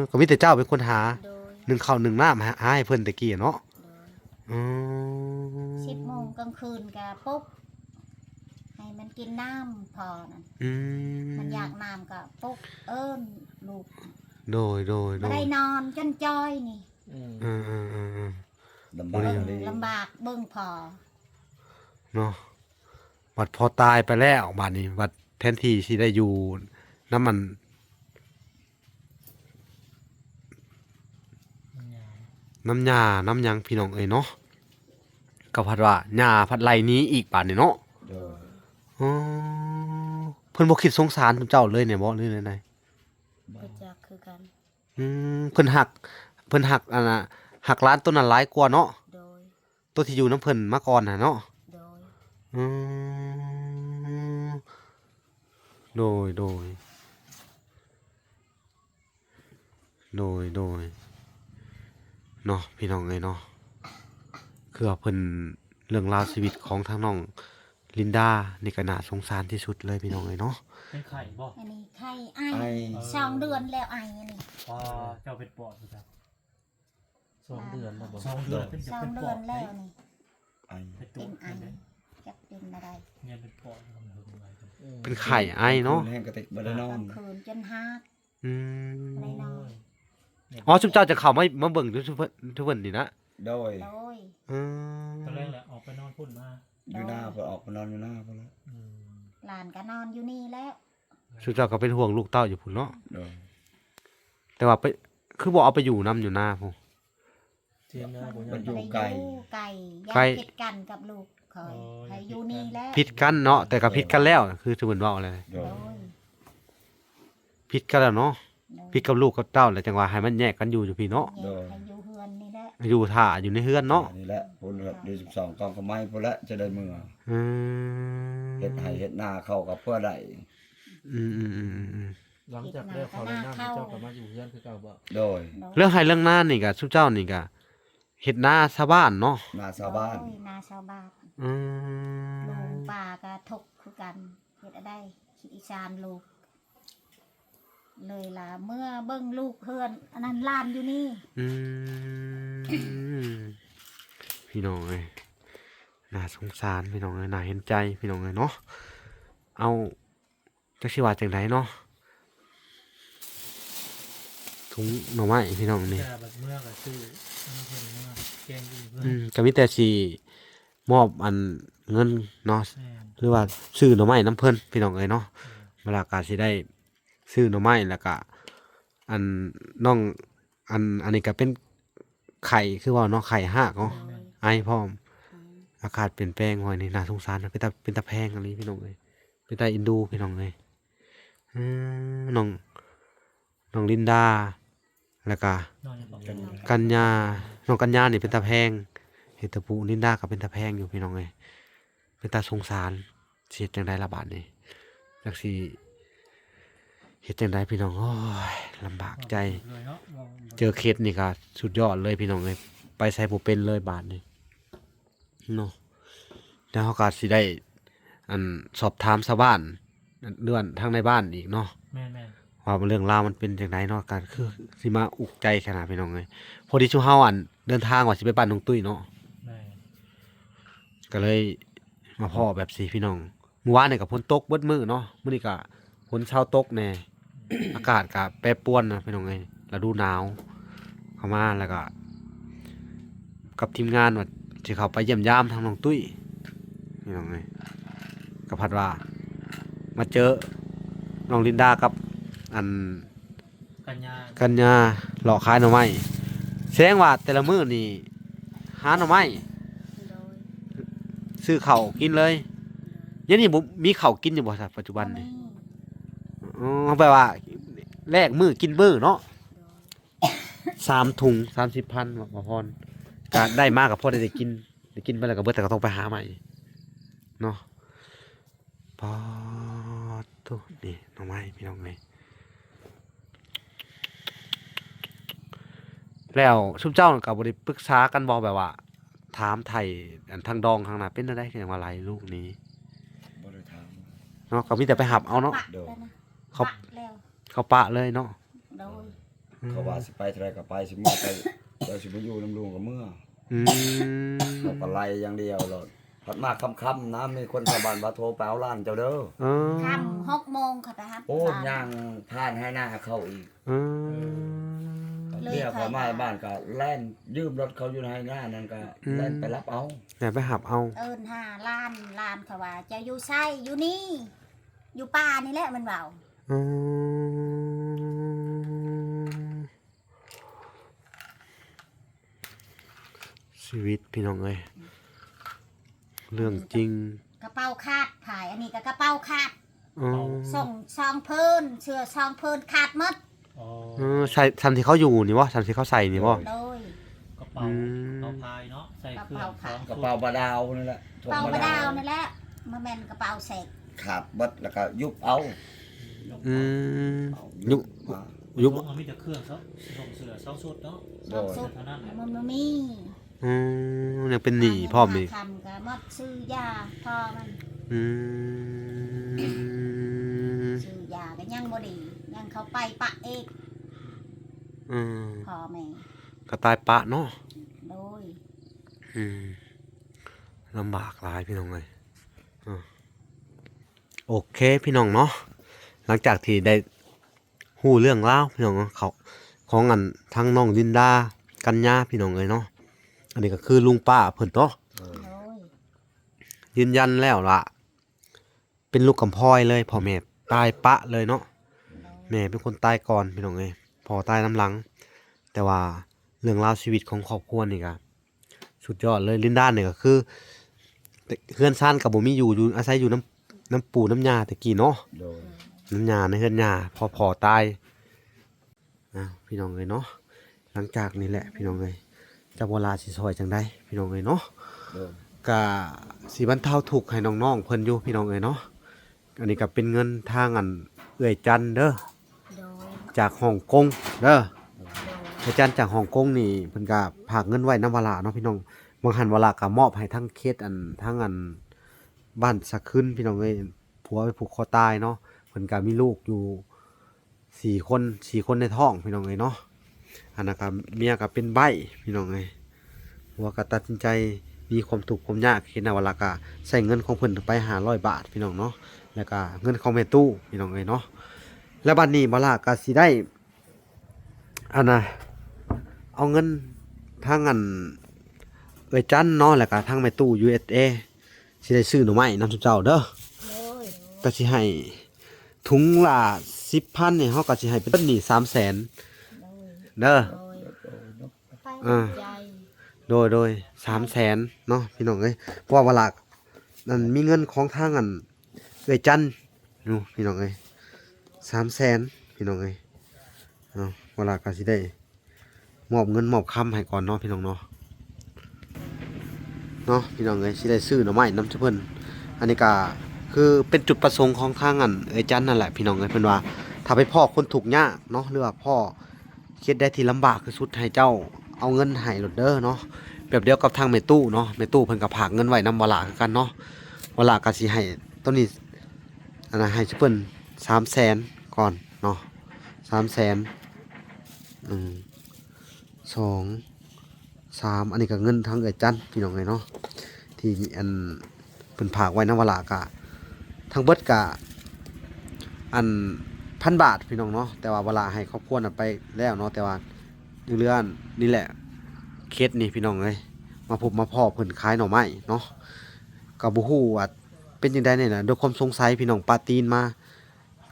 A: ก็มีแต่เจ้าเป็นคนหา
B: โดย
A: หนึ่งข้าวหนึ่งน้ำหาให้เพิ่นตะกี้เนาะ
B: โดย
A: อืม
B: 10 โมงกลางคืนก็ปุ๊บให้มันกินน้ำพอนั่น
A: อื
B: มันอยากน้ำก็ปุ๊บเอิ้นลูก
A: โดย
B: บ่ได้นอนจนจอยนี่
A: อืม
E: ลำบากดี
B: ลำบากเบิ่งพอ
A: เนาะบัดพอตายไปแล้วบัดนี้บัดแทนที่สิได้อยู่น้ำมัน
C: มันยาว
A: น้ำยาน้ำหยังพี่น้องเอ้ยเนาะก็พัดว่าหญ้าพัดไหลหนี้อีกบาดนี้เนาะ
E: โดย
A: อ๋อเพิ่นบ่คิดสงสารเจ้าเลยเนี่ยบ่หรือได
B: ก็จะคือกัน
A: เพิ่นหักอันน่ะหักร้านต้นนั้นหลายกว่าเนาะ
B: โดย
A: ตัวที่อยู่น้ำเพิ่นมาก่อนน่ะเนาะ
B: โดย
A: อืมโดยเนาะพี่น้องเอ้ยเนาะคือว่าเพิ่นเรื่องราวชีวิตของทางน้องลินดานี่ก็น่าสงสารที่สุดเลยพี่น้องเอ้ยเนาะ
C: เป็นไข่บ่
B: อันนี้ไข้ไอ
E: ไอ
B: 2 เดือนแล้วไออันนี้
C: อ๋อเจ้าเป็นปอดครับ
D: 2 เดือนแล้วบ่
C: 2 เดือนเป็นจะ
B: 2
C: เป็น
B: เดื
C: ป
B: อ
C: อด
B: นแล้วนี่
E: ไอ
C: เป็นตั
B: เป็
C: วน
B: ไอจักเป็นอะไร
C: เนี่ยเป็นปอดทำให้ไว้
A: เป็นไข้ไอเนาะ
E: แห้งกระติกบ่ได้น
B: ก
E: อ
B: ลาน งคืนจนฮัก
A: อืม
B: ไม่นอน
A: อ๋อชุบเจ้าจะเข้ามาเบิ่งทุกเพิ่นนี่นะ
E: โดย
B: โดย
A: อืม
C: ตอนแรกแหละออกไปนอนพุ่นมา
E: อยู่หน้าเพิ่นออกมานอนอยู่หน้าเพิ่นแล้ว
C: อืม
B: หลานก็นอนอยู่นี่แล้ว
A: ชุบเจ้าก็เป็นห่วงลูกเต้าอยู่พุ่นเนาะ
E: โดย
A: แต่ว่าไปคือบ่เอาไปอยู่นํอยู่หน้าพุ่น
D: เทียนหน้าบ่
E: มั
D: ยั
E: น
D: ง
E: อยู่
B: บ่
E: ไกล
B: ด้ไก่
A: ไกล
B: ยากติดกันกับลูก คอยให้อยู่นี่แหละ
A: ผิดกันเนาะแต่ก็ผิดกันแล้วคือสมมุติว่าอะไร
E: โด
B: โด
E: ย
B: ย
A: ผิดกันแล้วเนาะ
B: โดย
A: ผิดกับลูกกับเต้าแล้วจังว่าให้มันแยกกันอยู่พี่เนาะ
B: แยกให้อยู่เฮือนนี่แหละ
A: อยู่ท่าอยู่ในเฮือนเนาะ
E: นี่แหละพุ่นละเดือน12กองขไม้พุ่นละจะได้มือ
A: อืม
E: เฮ็ดให้เฮ็ดนาเข้ากับเพื่อได้
A: อืมอืมอืมอืม
D: หลังจากแล้วเขาได้น้ำเจ้าก็มาอยู่เฮือนคือเก่าบ่
E: โดย
B: โดย
A: เรื่องให้เรื่องหน้านี่ก็สุเจ้านี่ก็เฮ็ดหน้าชาวบ้านเนาะ
E: นาชาวบ้าน
B: โดยนาชาวบ้าน
A: อื
B: ลุ
A: ม
B: งป้าก็ทุกข์คือกันเฮ็ดได้คิดอีสานลูก เลยล่ะเมื่อเบิ่งลูกเฮือนอันนั้นหล้านอยู่นี่
A: อืมพี่น้องเอ้ยน่าสงสารพี่น้องเอ้ยน่าเห็นใจพี่น้องเอ้ยเนาะเอาจักสิว่าจังไดเนาะถุงหน่อไม้พี่น้องนี่
C: แต่แบบเมื่อก็ซื้อเพิ่นเมื่อแกงกินเพิ่น
A: ก็มีแต่สิมอบอันเงินเนาะ
C: แม่น
A: หรือว่าซื้อหน่อไม้น้ำเพิ่นพี่น้องเอ้ยเนาะเวลาก็สิได้ซื้อหน่อไม้แล้วก็อันน้องอันนี้ก็เป็นไข่คือว่าเนาะไข่หากเนาะไอพร้อมอากาศเปลี่ยนแปลงหอยนี่น่าสงสารนะเป็นตาแพงอันนี้พี่น้องเอ้ยเป็นตาอินดูพี่น้องเอ้ยน้องลินดาแล้วก็
C: นอนอย่างบอก
A: กัญญาน้องกัญญานี่เป็นตาแพงเฮดแตปูลินดาก็เป็นตาแพงอยู่พี่น้องเอ้ยเป็นตาสงสารสิเฮ็ดจังไดล่ะบาดนี้จักสิเฮ็ดจังไดพี่น้องโอ้ยลำบากใจ
C: เลยเนาะว่า
A: เจอเคสนี่ก็สุดยอดเลยพี่น้องเอ้ยไปใส่บ่เป็นเลยบาดนี้เนาะแล้วเขาก็สิได้อันสอบถามชาวบ้านเรื่องทางในบ้านอีกเนาะ
C: แม่น
A: ว่าเรื่องราวมันเป็นจังไดเนาะการคือสิมาอุกใจขนาดพี่น้องเอ้ยพอดีชูเฮาอันเดินทางว่าสิไปบ้านน้องตุ้ยเนาะ
C: แม่น
A: ก็เลยมาพ่อแบบสิพี่น้องเมื่อวานนี่ก็ฝนตกเบิดมื้อเนาะมื้อนี้ก็ฝนเช้าตกแน่ อากาศก็แปรปรวนนะพี่น้องเอ้ยฤดูหนาวเข้ามาแล้วก็กับทีมงานว่าสิเข้าไปเยี่ยมยามทางน้องตุ้ยพี่น้องเอ้ยก็พัดว่า มาเจอน้องลินดากับอัน
C: กันยา
A: กัญญาหลอกขายหน่อไม้แสดงว่าแต่ละมื้อนี่หาหน่อไม้
B: โดย
A: ซื้อข้าวกินเลยเดี๋ยันนี่บ่มีข้าวกินอยู่บ่ครับปัจจุบันนี่อ๋อแปลว่าแลกมื้อกินมื้อเนาะ3ถุง30,000บ่พรก็ได้มากกับพ่อได้กินไปแล้วก็เบิดแต่ก็ต้องไปหาใหม่เนาะปอดตุนี่หน่อไม้พี่น้องเอ้ยแล้วซุมเจ้าก็บ่ได้ปรึกษากันบ่แบบว่า ถามไทยอันทางดองทางน่ะเป็นได้อย่างว่าไรลูกนี้
E: บ่ได้ถาม
A: เนาะก็มีแต่ไปหับเอาเนาะ
B: ปะแล้วนะ
A: เขา
B: ปะแล้ว
A: เขาปะเลยเนาะ
B: โดย
E: เขาว่าสิไปเท่าไรก็ไปสิมื้อไปเดี๋ยวสิบ่อยู่นำลุงกับเมื่อ
A: อืม
E: เขาก็ไล่อย่างเดียวโลดพัดมาค่ำๆนะมีคนชาวบ้านว่าโทรไปเอาร้านเจ้าเด้อ
A: เออ
B: ค่ำ6 โมงค่ะไปครับ
E: โอ้ย่างผ่านให้หน้าเขาอีก
A: เออ
E: เมียเขามาบ้านก็แล่นยืมรถเขาอยู่ให้หน้านั่นก็แล่นไปรับเอา
A: แต่ไปหับเอา
B: เอิ้นหาล้านเขาว่าจะอยู่ไสอยู่นี่ อยู่ป่านี่แหละมันเว้า
A: อืมชีวิตพี่น้องเอ้ยเรื่องจริง
B: กระเป๋าคาดขายอันนี้ก็กระเป๋าคาด
A: อ๋อ
B: ส่งซองเพิ่นเสื้อซองเพิ่นขาดหมด
C: อ๋อ
A: ใส่ทันที่เขาอยู่นี่บ่ทันที่เขาใส่นี่บ่
B: โดย
C: กระเป๋าเอาพายเนาะใส่เครื่องพร้อม
E: กระเป๋าบาดาวนั่นแหละ
B: กระเป๋าบะดาวนั่นแหละมาแม่นกระเป๋าเสก
E: ขาดเบัดแล้วก็ยุบเอา
A: อืม
E: เอา
A: ยุบ
E: มา
A: ยุบ
C: เอามีแต่เครื่องซะส่งเสือ2ชุดเนาะ
E: โดย
B: สุด
C: เท่านั้นแหละ
B: มันบ่มี
A: อืมยังเป็นหนี้พร้อมอีก
B: คำก็หมดซื้อยาพอมัน
A: อืม
B: ซื้อยาก็ยังบ่ดียังเขาไปปะเอก
A: อืม
B: พ่อแม่
A: ก็ตายปะเนาะ
B: โดย
A: อืมลำบากหลายพี่น้องเลยโอเคพี่น้องเนาะหลังจากที่ได้ฮู้เรื่องราวพี่น้องเนาะเขาของอันทั้งน้องลินดากัญญาพี่น้องเลยเนาะอันนี้ก็คือลุงป้าเพิ่นเนาะ
B: โดย
A: ยืนยันแล้วล่ะ เป็นลูกกำพร้อยเลยพ่อแม่ตายปะเลยเนาะแม่เป็นคนตายก่อนพี่น้องเอ้ยพ่อตายน้ำหลัง แต่ว่าเรื่องราวชีวิตของครอบครัวนี่ก็สุดยอดเลยลินดาเนี่ยก็คือ แต่เฮือนซ่านก็บ่มีอยู่อาศัยอยู่น้ำปูน้ำยาตะกี้เนาะ
E: โดย
A: น้ำยาในเฮือนยาพอตายพี่น้องเอ้ยเนาะหลังจากนี้แหละพี่น้องเอ้ยจะบ่ลาสิซอยจังได๋พี่น้องเอ้ยเนาะ
E: โดย
A: ก็สิบรรเทาทุกข์ให้น้องๆเพิ่นอยู่พี่น้องเอ้ยเนาะอันนี้ก็เป็นเงินทางอันเอื้อยจันเด้อ
B: โดย
A: จากฮ่องกงเด้อ
B: โดย
A: เอื้อยจันจากฮ่องกงนี่เพิ่นก็ฝากเงินไว้นำวาลาเนาะพี่น้องบางหันวาลาก็มอบให้ทั้งเขตทั้งบ้านสะขึ้นพี่น้องเอ้ยผัวไปผูกคอตายเนาะเพิ่นก็มีลูกอยู่4คนในท้องพี่น้องเอ้ยเนาะอันนั้นก็เมียก็เป็นใบ้พี่น้องเอ้ยผัวก็ตัดสินใจมีความทุกข์ความยากเห็นนะวาลาก็ใช้เงินของเพิ่นไป500 บาทพี่น้องเนาะแล้วก็เงินของแม่ตู้พี่น้องเอ้ยเนาะแล้วบัดนี้วาลาก็สิได้เอาเงินทางเอ้ยจันเนาะแล้วก็ทางแม่ตู้ USA สิได้ซื้อหน่อไม้นำสุเจ้าเด้อ
B: โดย
A: ก็สิให้ถุงละ 10,000 นี่เฮาก็สิให้เป็นหนี้ 300,000 เด้อ
B: โดยไป
A: อ่า
B: ใจ
A: โดย300,000เนาะพี่น้องเอ้ยเพราะว่าวาลานั่นมีเงินของทางเอ้ยจันนู่พี่น้องเอ้ย300,000พี่น้องเอ้ยเอาวาลาก็สิได้มอบเงินมอบคำให้ก่อนเนาะพี่น้องเนาะพี่น้องเอ้ยสิได้ซื้อหน่อไม้นำซุเพิ่นอันนี้ก็คือเป็นจุดประสงค์ของทางเอ้ยจันนั่นแหละพี่น้องเอ้ยเพิ่นว่าถ้าไปพ่อคนทุกข์ยากเนาะหรือว่าพ่อเฮ็ดได้ที่ลำบากคือสุดให้เจ้าเอาเงินให้โลดเด้อเนาะแบบเดียวกับทางแม่ตู้เนาะแม่ตู้เพิ่นก็ฝากเงินไว้นำวาลาคือกันเนาะวาลาก็สิให้ต้นนี้ให้ซุเพิ่น300,000ก่อนเนาะ300,000 2 3อันนี้ก็เงินทางเอ้ยจันพี่น้องเอ้ยเนาะที่เพิ่นฝากไว้นำวาลากะทั้งเบิดกะ1,000 บาทพี่น้องเนาะแต่ว่าวาลาให้ครอบครัวน่ะไปแล้วเนาะแต่ว่าเรื่องนี่แหละเคสนี่พี่น้องเอ้ยมาพบมาพ่อเพิ่นขายหน่อไม้เนาะก็บ่ฮู้ว่าเป็นจังได๋เนี่ยน่ะด้วยความสงสัยพี่น้องปาตีนมา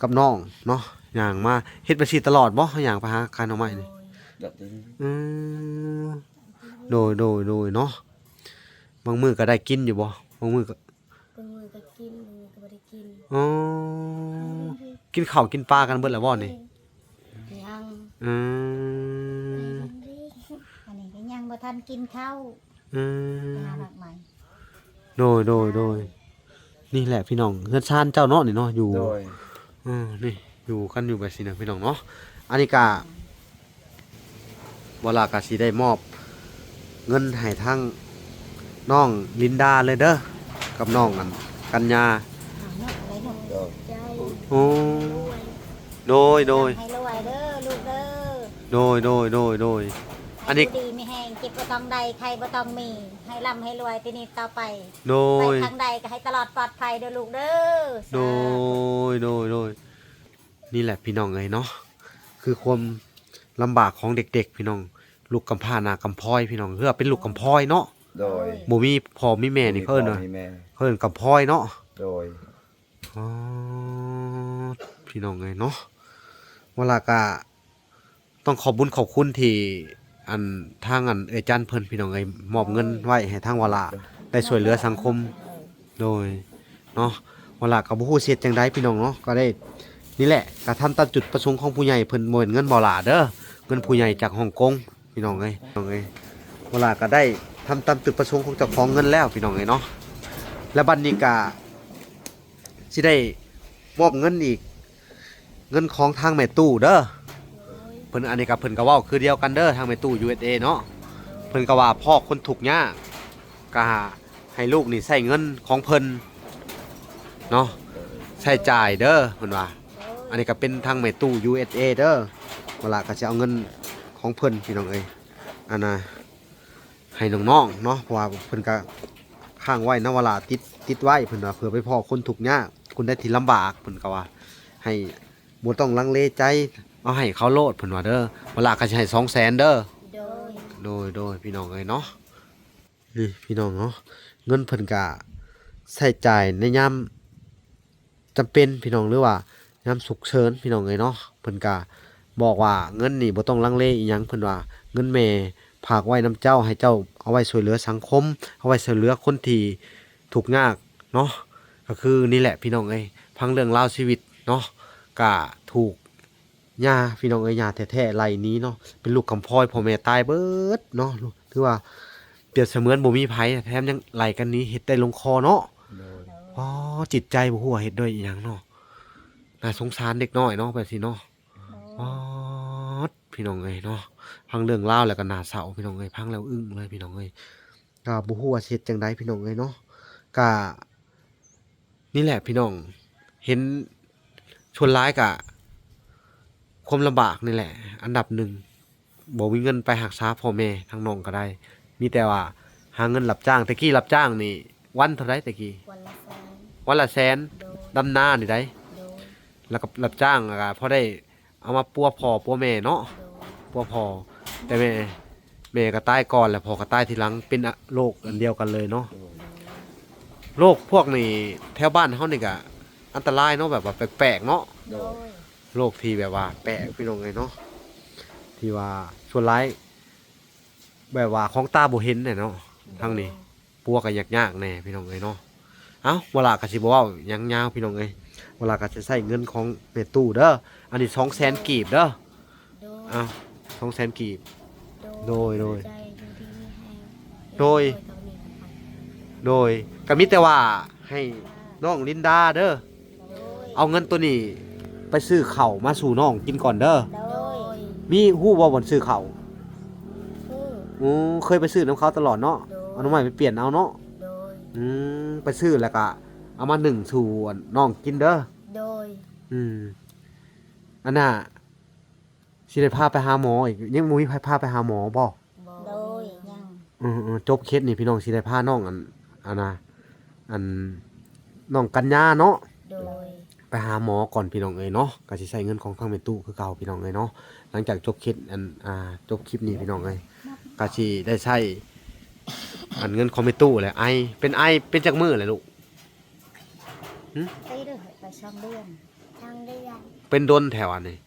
A: กับน้องเนาะย่างมาเฮ็ดบัญชีตลอดบ่เฮาย่างไปหาขายหน่อไม้นี่
E: แบบนี้
A: อืมโดยเนาะบางมื้อก็ได้กินอยู่บ่บางมื้อก็
B: เป็นมือก็กินมือก็บ่ได้กิน
A: อ๋อกินข้าวกินปลากันเบิดแล้วบ่นี่
B: ยัง
A: อืม
B: อันนี้ก็ยังบ่ทันกินข้าว
A: อืม
B: ไปหาหลักใหม่
A: โดยนี่แหละพี่น้องเฮือนชานเจ้าเนาะนี่เนาะอยู่
E: โดย
A: นี่อยู่กันอยู่แบบนี้นะพี่น้องเนาะอันนี้ก็บ่ลาก็สิได้มอบเงินให้ทั้งน้องลินดาเลยเด้อกับน้องกัญญา
B: หาเนาะอะไรเนาะ
E: โดย
B: ใจ
A: โอ้โดย
B: ให้รวยเด้อลูกเด้อ
A: โดยอันนี้
B: ให้ดีไม่แห้งเจ็บบ่ต้องใดใครบ่ต้องมี ให้ร่ำให้รวยที่นี่ต่อไป
A: โด
B: ไป
A: ย
B: ทางใดก็ให้ตลอดปลอดภัยเด้อลูกเด้อ
A: โดยนี่แหละพี่น้องเอ้ยเนาะคือความลำบากของเด็กๆพี่น้องลูกกำพร้าหน้ากำพร้อยพี่น้องเพื่อเป็นลูกกำพร้อยเนาะ
E: โดย
A: บ่มีพ่อมีแม่นี่เขาเอิ้นว่า
E: มีแม่
A: เขาเอิ้นกำพร้อยเนาะ
E: โดย
A: อ๋อพี่น้องเอ้ยเนาะเวลาก็ต้องขอบคุญขอบคุณที่ทางเอ้ยจันเพิ่นพี่น้องเอ้ยมอบเงินไว้ให้ทางวลาได้ช่วยเหลือสังคมโดยเนาะวลาก็บ่ฮู้เฮ็ดจังไดพี่น้องเนาะก็ได้นี่แหละก็ทำตามจุดประสงค์ของผู้ใหญ่เพิ่นบ่แม่นเงินบ่หลาเด้อเงินผู้ใหญ่จากฮ่องกงพี่น้องเอ้ยพี่น้องเอ้ยวลาก็ได้ทำตามจุดประสงค์ของเจ้าของเงินแล้วพี่น้องเอ้ยเนาะและบัดนี้ก็สิได้มอบเงินอีกเงินของทางแม่ตู้เด้อเพิ่นอันนี้ก็เพิ่นก็เว้าคือเดียวกันเด้อทางแม่ตู้ USA เนาะเพิ่นก็ว่าพ่อคนทุกข์ยากก็ให้ลูกนี่ใช้เงินของเพิ่นเนาะใช้จ่ายเด้อเพิ่นว่าอันนี้ก็เป็นทางแม่ตู้ USA เด้อเวลาก็สิเอาเงินของเพิ่นพี่น้องเอ้ยอันน่ะให้น้องๆเนาะเพราะว่าเพิ่นก็ค้างไว้นะเวลาติดไว้เพิ่นว่าเพื่อไปพ่อคนทุกข์ยากคนได้ที่ลำบากเพิ่นก็ว่าให้บ่ต้องลังเลใจเอาให้เขาโลดเพิ่นว่าเด้อเวลาก็สิให้200,000เด้อ โดยพี่น้องเอ้ยเนาะนี่พี่น้องเนาะเงินเพิ่นก็ใช้จ่ายในยามจำเป็นพี่น้องหรือว่ายามฉุกเฉินพี่น้องเอ้ยเนาะเพิ่นก็บอกว่าเงินนี่บ่ต้องลังเลอีหยังเพิ่นว่าเงินแม่ฝากไว้นำเจ้าให้เจ้าเอาไว้ช่วยเหลือสังคมเอาไว้ช่วยเหลือคนที่ ทุกข์ยากเนาะก็คือนี่แหละพี่น้องเอ้ยพังเรื่องราวชีวิตเนาะก็ถูกย่าพี่น้องเอ้ยย่าแท้ๆไล่หนี้เนาะเป็นลูกกำพร้อยพ่อแม่ตายเบิดเนาะถือว่าเปรียบเสมือนบ่มีไผแถมยังไล่กันหนี้เฮ็ดได้ลงคอเนาะ
D: โดย
A: อ๋อจิตใจบ่ฮู้ว่าเฮ็ดด้วยอิหยังเนาะน่าสงสารเด็กน้อยเนาะแบบสิเนาะอ๋อพี่น้องเอ้ยเนาะฟังเรื่องราวแล้วก็น่าเศร้าพี่น้องเอ้ยฟังแล้วอึ้งเลยพี่น้องเอ้ยก็บ่ฮู้ว่าสิเฮ็ดจังไดพี่น้องเอ้ยเนาะก็นี่แหละพี่น้องเห็นชวนร้ายก็ความลำบากนี่แหละ อันดับหนึ่งบ่มีเงินไปรักษาพ่อแม่ทางน้องก็ได้ มีแต่ว่าหาเงินรับจ้างแต่กี้รับจ้างนี่วันเท่าไรแต่กี้
B: วันละแสน
A: วันละแสน
B: โดย
A: ดำนานี่ได้
B: โดย
A: แล้วก็รับจ้างก็พอได้เอามาปัวพ่อปัวแม่เนาะ
B: โดย
A: ปัวพ่อแต่แม่ก็ตายก่อนแล้วพ่อก็ตายทีหลังเป็นโรคอันเดียวกันเลยเนาะโรคพวกนี้แถวบ้านเฮานี่ก็อันตรายเนาะแบบว่าแปลกๆเนาะ
B: โดย
A: โรคที่แบบว่าแปลกพี่น้องไงเนาะที่ว่าส่วนร้ายแบบว่าของตาบ่เห็นเนี่ยเนาะทางนี้ปัวก็ยากๆแน่พี่น้องเอ้ยเนาะเอ้าเวลาก็สิบ่เว้าหยังยาวพี่น้องเอ้ยเวลาก็จะใช้เงินของแม่ตู้เด้ออันนี้200,000กีบเด้อ
B: โดย
A: เอ้า200,000กีบ โดย
B: ใจอยู่ที่นี่ให้
A: โดย โดยก็มีแต่ว่าให้น้องลินดาเด้อ
B: โดย
A: เอาเงินตัวนี้ไปซื้อข้าวมาสู่น้องกินก่อนเด้อ
B: โดย
A: มีฮู้บ่บ่นซื้อข้าว
B: คือ
A: เคยไปซื้อน้ำเขาตลอดเนาะ
B: โดย
A: เอาน้ำใหม่ไปเปลี่ยนเอาเนาะ
B: โดย
A: ไปซื้อแล้วก็เอามา1สู่น้องกินเด้อ
B: โดย
A: อันน่ะสิได้พาไปหาหมออีกยังบ่มีใครพาไปหาหมอบ่
B: โดยยัง
A: จบเคสนี่พี่น้องสิได้พาน้องอันน่ะอันน้องกัญญาเนาะ
B: โดย
A: ไปหาหมอก่อนพี่น้องเอ้ยเนาะก็สิใช้เงินของทางแม่ตู้คือเก่าพี่น้องเอ้ยเนาะหลังจากจบเคสจบคลิปนี้พี่น้องเอ้ยก็สิได้ใช้อันเงินของแม่ตู้แหละเป็นจักมื้อแหละลูก
B: ไปเด้อไปช่องเดือนช่องเดือน
A: เป็นดนแถวอันนี้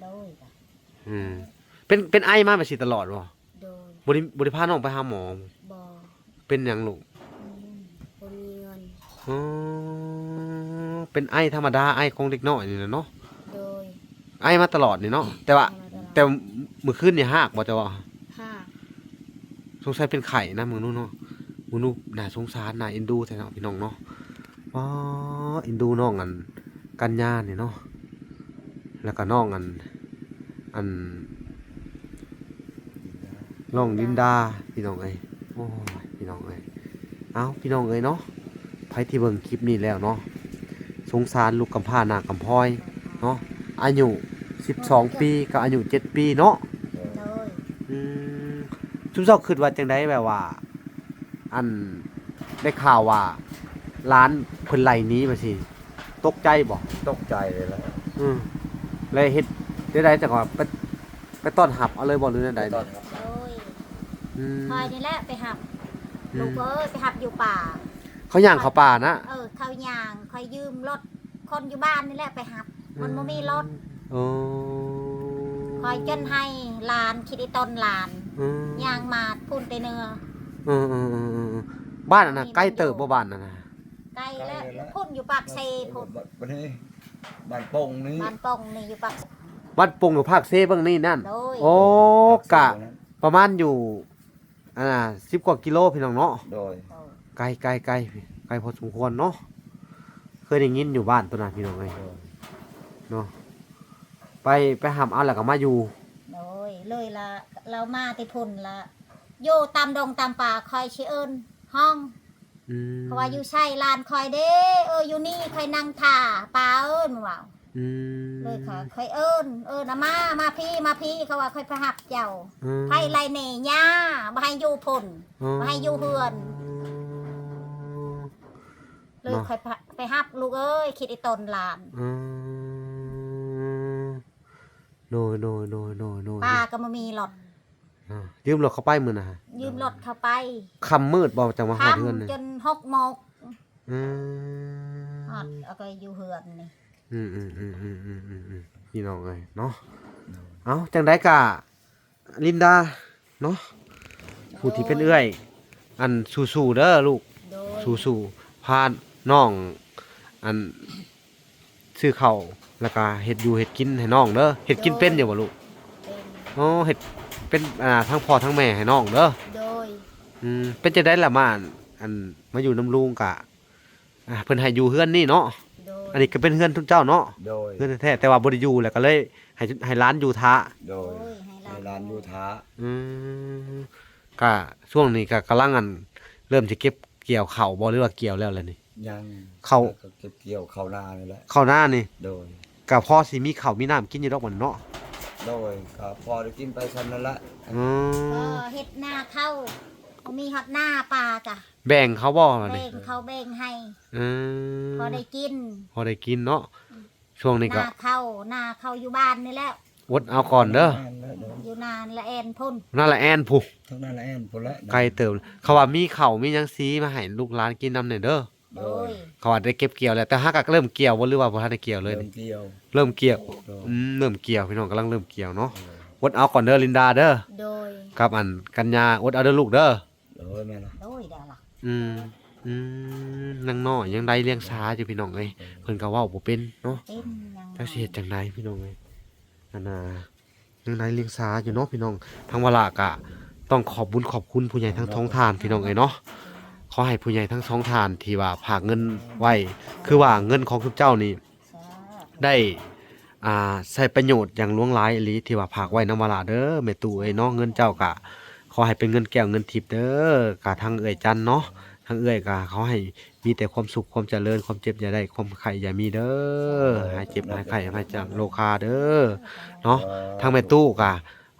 B: โดย
A: เป็นมาแบบสิตลอดบ่
B: โดย
A: บ่ได้พาน้องไปหาหมอ
B: บ่
A: เป็นหยังลูก
B: บ่มีเงิน
A: อ๋อเป็นธรรมดาของเด็กน้อยนี่แหละเนาะ
B: โดย
A: มาตลอดนี่เนาะแต่ว่าแต่มื้อคืนนี่ฮากบ่แต่ว่า
B: ห้า
A: สงสัยเป็นไข้นะมึงนู้นเนาะมึงนู้นน่าสงสารน่าเอ็นดูแท้เนาะพี่น้องเนาะอ๋อเอ็นดูน้องกัญญานี่เนาะแล้วก็น้องน้องลินดาพี่น้องเอ้ยโอ้ยพี่น้องเอ้ยเอ้าพี่น้องเอ้ยเนาะไผที่เบิ่งคลิปนี้แล้วเนาะสงสารลูกกำพร้าหน้ากำพร้อยเนาะอายุ12 ปีกับอายุ7 ปีเนาะ
B: โดย
A: ชุมเจ้าคิดว่าจังไดแบบว่า อันได้ข่าวว่าร้านเพิ่นไล่หนี้มาสิตกใจบ่
E: ตกใจเลยแหล้ว
A: เลยเฮ็ดได้จังว่าไปต้อนรับเอาเลยบ่หรือจังได
E: ตอนครับ
B: โดย
A: อืม
B: คอยนี่แหละไปหับลูกเอ้ยไปหับอยู่ป่า
A: เขาย่างเขาป่านะ
B: เขาย่างคอยยืมรถคนอยู่บ้านนี่แหละไปหับ มันบ่มีรถ
A: โอ้
B: คอยจนให้หลานคิดไอ้ต้นหลาน
A: อืม
B: ย่างมาพุ่นไปเนื้อ
A: บ้านน่ะใกล้เติบบ่บ้านน่ะนะ
B: ไกลแล้วพุ่นอยู่ปากเซพุ่น
E: วันนี้บ้านปงนี้
B: บ้านปงนี่อยู่ปาก
A: วัดปงอยู่ภาคเซเบิ่งนี่นั่น
B: โดย
A: โอ้กะประมาณอยู่10 กว่ากิโลพี่น้องเนาะ
E: โดย
A: ไกลพอสมควรเนาะเคยได้ยินอยู่บ้านตัวนั้นพี่น้องเอ้ยเนาะไปหำเอาแล้วก็มาอยู่
B: โดยเลยละเรามาที่พุ่นละโยตามดงตามป่าคอยชิเอิญห้อง เพราะว่าอยู่ใช่ลานคอยเด้อยู่นี่คอยนั่งถ่าป่าเอิญว่าเลยค่ะคอยเอิญนะมาพี่เขาว่าคอยไปหับเจ้าไผไรเนย่าบ่ให้อยู่พุ่นบ่ให้อยู่เฮือนเลยคอยไปหับลูกเอ้ยคิดไอ้ตนหลาน
A: โดย
B: ป้าก็มามีรถ
A: ยืมรถเขาไปมื้อน่ะ
B: ยืมรถเข้าไป
A: ค่ำมืดบ่จังว่าฮอดเฮือนนี่
B: ทำจน6 โมง
A: อืม
B: ฮอดเอาก็อยู่เฮือนนี่
A: พี่น้องเอ้ยเนาะเอาจังได๋กะลินดาเนาะผู้ที่เป็นเอื้อยอันสู้ๆเด้อลูก
B: โดย
A: สู้ๆพาน้องอันซื้อข้าวแล้วก็เฮ็ดอยู่เฮ็ดกินให้น้องเด้อเฮ็ดกินเป็นอยู่บ่ลูก
B: เป็น
A: อ๋อเฮ็ดเป็นทั้งพ่อทั้งแม่ให้น้องเด้อ
B: โดย
A: เป็นจังได๋ล่ะมาอันมาอยู่นำลุงกะเพิ่นให้อยู่เฮือนนี่เนาะ
B: โดย
A: อันนี้ก็เป็นเฮือนทุกเจ้าเนาะ
E: โดย
A: เฮือนแท้ๆแต่ว่าบ่ได้อยู่แล้วก็เลยให้ร้านอยู่ท้า
E: โด
B: โด
E: ย
B: ยให้
E: ในร้านยูท้า
A: อืมก็ช่วงนี้ก็กำลังเริ่มจะเก็บเกี่ยวข้าวบ่หรือว่าเกี่ยวแล้วล่ะนี่
E: ยัง
A: เข้า
E: ก็เก็บเกี่ยวเข้านานี่แหละ
A: ข้าวหน้านี่
E: โดย
A: ก็พอสิมีข้าวมีน้ำกินอยู่ดอกมันเนาะ
E: โดยก็พอได้กินไปชั้นนั้นละ
A: อื
B: ก็
A: ม
B: เฮ็ดหน้าเข้ามีฮอดหน้าปลากะ
A: แบ่งเขาบ่ล่ะ
B: เบ่
A: นี่
B: งเขาเบ่งให้
A: อืม
B: พอได้กิน
A: พอได้กินเนาะช่วงนี้
B: ห
A: ก็
B: น้าเข้าอยู่บ้านนี่แหล้ว
A: อดเอาก่อนเด้อ
B: อยู่นานละแอนพุ่น
A: นั่นแหละแอนผู้
E: ทั้งนั้นละแอนพุ่นละ
A: ไกลเติมเขาว่ามีข้าวมีหยังซีมาให้ลูกหลานกินนำเนี่ยเด้อ
B: โดย
A: เขาว่าได้เก็บเกี่ยวแล้วแต่ฮักก็เริ่มเกี่ยวบ่หรือว่าบ่ทันได้เกี่ยวเลย
E: เริ่ม
A: นี่
E: เกี่ยว
A: เริ่มเกี่ยว
E: โดย
A: เริ่มเกี่ยวพี่น้องกำลังเริ่มเกี่ยวเนาะอดเอาก่อนเด้อลินดาเด้อ
B: โดย
A: กับอันกัญญาอดเอาเด้อลูกเด้อ
E: โดยแม่ล่ะ
B: โดยเด้อล่ะ
A: อืมนางน้อยยังได้เลี้ยงช้าอยู่พี่น้องเอ้ยเพิ่นก็เว้าบ่เป็นเนาะ
B: เป็นยัง
A: จักสิเฮ็ดจังไดพี่น้องเอ้ยนั่นน่ะยังได้เลี้ยงช้าอยู่เนาะพี่น้องทางวลากะต้องขอบบุญขอบคุณผู้ใหญ่ทั้งท้องทานพี่น้องเอ้ยเนาะขอให้ผู้ใหญ่ทั้งท้องทานที่ว่าฝากเงินไว้คือว่าเงินของทุกเจ้านี่
B: สาธุ
A: ได้ใช้ประโยชน์อย่างล่วงหลายอีหลีที่ว่าฝากไว้นำวลาเด้อแม่ตู่เอ้ยเนาะเงินเจ้ากะขอให้เป็นเงินแก้วเงินทิพย์เด้อกะทางเอ้ยจันเนาะทางเอ้ยกะเขาให้มีแต่ความสุขความเจริญความเจ็บอย่าได้ความไข้อย่ามีเด้อหายเจ็บหายไข้หายจากโรคาเด้อเนาะทางแม่ตู่กะ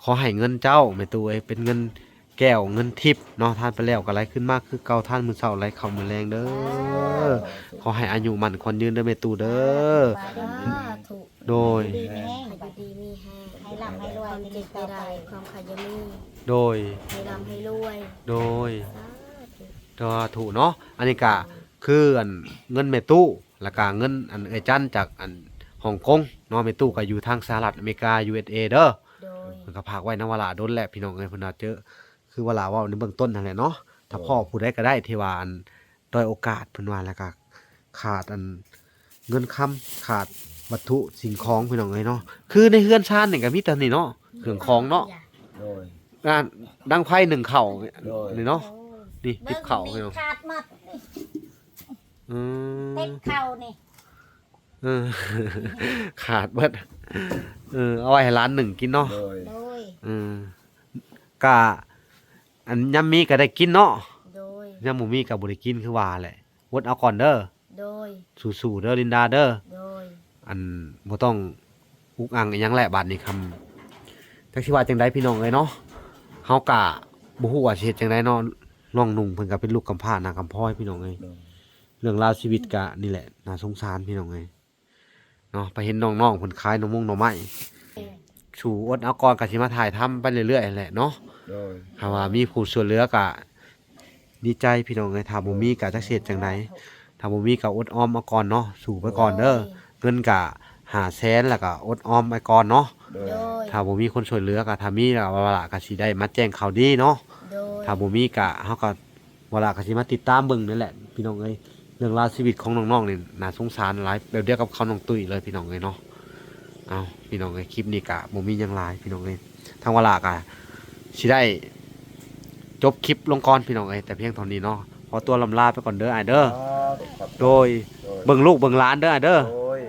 A: ขอให้เงินเจ้าแม่ตู่เอ้ยเป็นเงินแก้วเงินทิพย์เนาะท่านไปแล้วก็ไหลขึ้นมากคือเก่าท่านมื้อเช้าไหลเข้ามื้อแรงเด้อขอให้อายุมั่นขวัญยืนเด้อแม่ตู่เด้อ
B: สาธุ
A: โดย
B: ดีมีแห้ง
F: ให้ดีมีแห้ง
B: ให้ร่ำให้รวย
F: ความ
B: เป็น
F: เจ็บ
B: ต่อ
F: ไม่
B: ไป
F: ได้ความขยันมี
A: โดย
F: ให้ร่ำให้รวย
A: โดย
F: สาธุ
A: ก็ถูกเนาะอันนี้ก็คืออันเงินเมตู้แล้วก็เงินอันเอจันจากอันฮ่องกงเนาะเมตู้ก็อยู่ทางสหรัฐอเมริกา USA เด้อ
F: โดย
A: เพิ่นก็พากไว้นำวลาโดนแหละพี่น้องเอ้ยเพิ่นน่าเจอคือวลาเว้าในเบื้องต้นนั่นแหละเนาะถ้าพ่อผู้ใดก็ได้ที่ว่าอันด้อยโอกาสเพิ่นว่าแล้วก็ขาดอันเงินค้ำขาดวัตถุสิ่งของพี่น้องเอ้ยเนาะคือในเฮือนชานนี่ก็มีแต่นี่เนาะเครื่องของเนาะ
E: โดย
A: ดังไพ่หนึ่งเข่า
E: โดย
A: นี่เนาะ
B: โอ้ย
A: นี่ติ
B: เบิ่
A: ด
B: ง
A: เข่า
B: นี่
A: พี่น้อง
B: ขาดหมดนี่
A: อืม
B: เต็มเข่านี่
A: เออ ขาดเบิดเอาไว้ให้ร้านหนึ่งกินเนาะ
E: โดย
B: โดย
A: กะอันยำมีก็ได้กินเนาะ
F: โดย
A: ยำหมูมีก็บ่ได้กินคือว่าแหละวดเอาก่อนเด้อ
F: โดย
A: สู้ๆเด้อลินดาเด้อ
F: โดย
A: อันบ่ต้องอุกอังอิหยังแหละบาดนี้คำจักสิว่าจังไดพี่น้องเอ้ยเนาะเฮากะบ่ฮู้ว่าสิเฮ็ดจังไดเนาะน้องนุ่งเพิ่นก็เป็นลูกกำพร้านากำพร้อยพี่น้องเอ้ย
E: โดย
A: เรื่องราวชีวิตกะนี่แหละน่าสงสารพี่น้องเอ้ยเนาะไปเห็นน้องๆเพิ่นขายหน่อมงหน่อไม้สู่อดเอาก่อนก็สิมาถ่ายทำไปเรื่อยๆแหละเนาะ
E: โดย
A: ถ้าว่ามีผู้ช่วยเหลือกะดีใจพี่น้องเอ้ยถ้าบ่มีกะจักเสียจังไดถ้าบ่มีก็อดออมเอาก่อนเนาะสู่ไปก่อนเด้อเงินกะ500,000แล้วก็อดออมไปก่อนเนาะ
E: โดย
F: โดย
A: ถ้าบ่มีคนช่วยเหลือก็ถ้ามีแล้วว่าล่ะก็สิได้มาแจ้งข่าวดีเนาะ
F: โดย
A: ถ้าบ่มีกะเฮาก็ว่าล่ะก็สิมาติดตามเบิ่งนั่นแหละพี่น้องเอ้ยเรื่องราวชีวิตของน้องๆนี่น่าสงสารหลายแบบเดียวกับเขาน้องตุ้ยเลยพี่น้องเอ้ยเนาะเอาพี่น้องเอ้ยคลิปนี้กะบ่มีหยังหลายพี่น้องเอ้ยทางว่าล่ะก็สิได้จบคลิปลงก่อนพี่น้องเอ้ยแต่เพียงเท่านี้เนาะขอตัวลำลาไปก่อนเด้ออ้ายเด้อโดยเบิ่งลูกเบิ่งหลานเด้ออ้ายเด้อ
E: โดย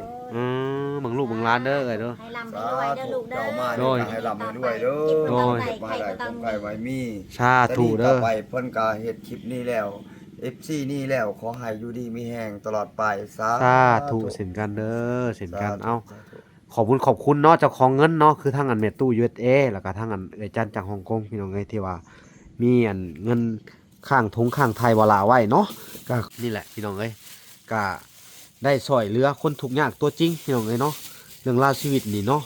A: เบิ่งลูกเบิ่งหลานเด้ออ้ายเด้อ
B: ให้ร่ำให้รวยเด้อลูกเด้อ
E: เจ้ามา
A: โดย
E: ให้ร่ำให้รวยเด้อ
A: โดย
E: เก็บมาหลายคงไก่ไว้มี
A: สาธุเด้อ
E: แต่นี่ต่ไปเพิ่นก็เฮ็ดคลิปนี้แล้ว FC นี่แล้วขอให้อยู่ดีมีแห้งตลอดไปสา
A: สาธุเช่นกันเด้อเช่นกัน
E: สธุ
A: เอ้า
E: สธุ
A: ขอบคุณเนาะเจ้าของเงินเนาะคือทางอันเมตู้ USA แล้วก็ทางอันเอจันจากฮ่องกงพี่น้องเอ้ยที่ว่ามีอันเงินข้างทงข้างไทยบ่ลาไว้เนาะก็นี่แหละพี่น้องเอ้ยก็ได้ช่วยเหลือคนทุกข์ยากตัวจริงพี่น้องเอ้ยเนาะเรื่องราวชีวิตนี่เนาะ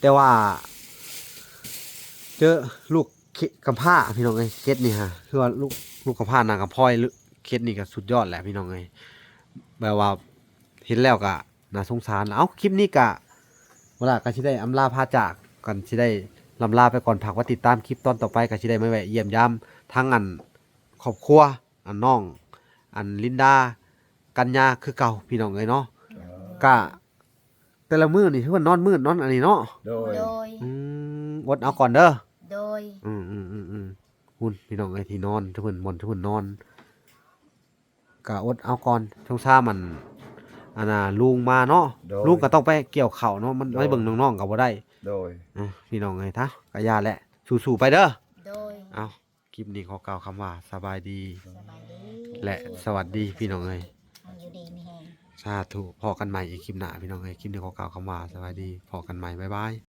A: แต่ว่าเจอลูกกำพร้าพี่น้องเอ้ยเคสนี่ฮะคือว่าลูกกำพร้านางกำพร้อยเคสนี่ก็สุดยอดแหละพี่น้องเอ้ยแบบว่าเห็นแล้วก็น่าสงสารเอ้าคลิปนี้ก็เวลาก็สิได้อำลาพาจากกันสิได้ลำลาไปก่อนผักว่าติดตามคลิปตอนต่อไปก็สิได้มาแวะเยี่ยมยามทั้งอันครอบครัวอันน้อง อันลินดากัญญาคือเก่าพี่น้องเอ้ยเนาะกะแต่ละมื้อนี่คือว่านอนมื้อนอนอันนี้เนาะ
E: โดย
F: โดย
A: อดเอาก่อนเด้อ
F: โดย
A: หุ่นพี่น้องไอ้ที่นอนทุกคนบนทุกคนนอนกะอดเอาก่อนช่วงเช้ามันอันน่ะลุงมาเนาะ
E: โดย
A: ลุงก็ต้องไปเกี่ยวข้าวเนาะมันไว้เบิ่งน้องๆก็บ่ได้
E: โดย
A: พี่น้องไงทะกะยาแหละสู้ๆไปเด้อ
F: โดย
A: เอาคลิปนี้ขอกล่าวคำว่าสบายดี
B: สบายดี
A: และสวัสดีพี่น้องเอ้ย
B: มันอยู่ดีมีแฮง
A: สาธุพอกันใหม่อีกคลิปหน้าพี่น้องเอ้ยคลิปนี้ขอกล่าวคำว่าสบายดีพอกันใหม่บ๊ายบาย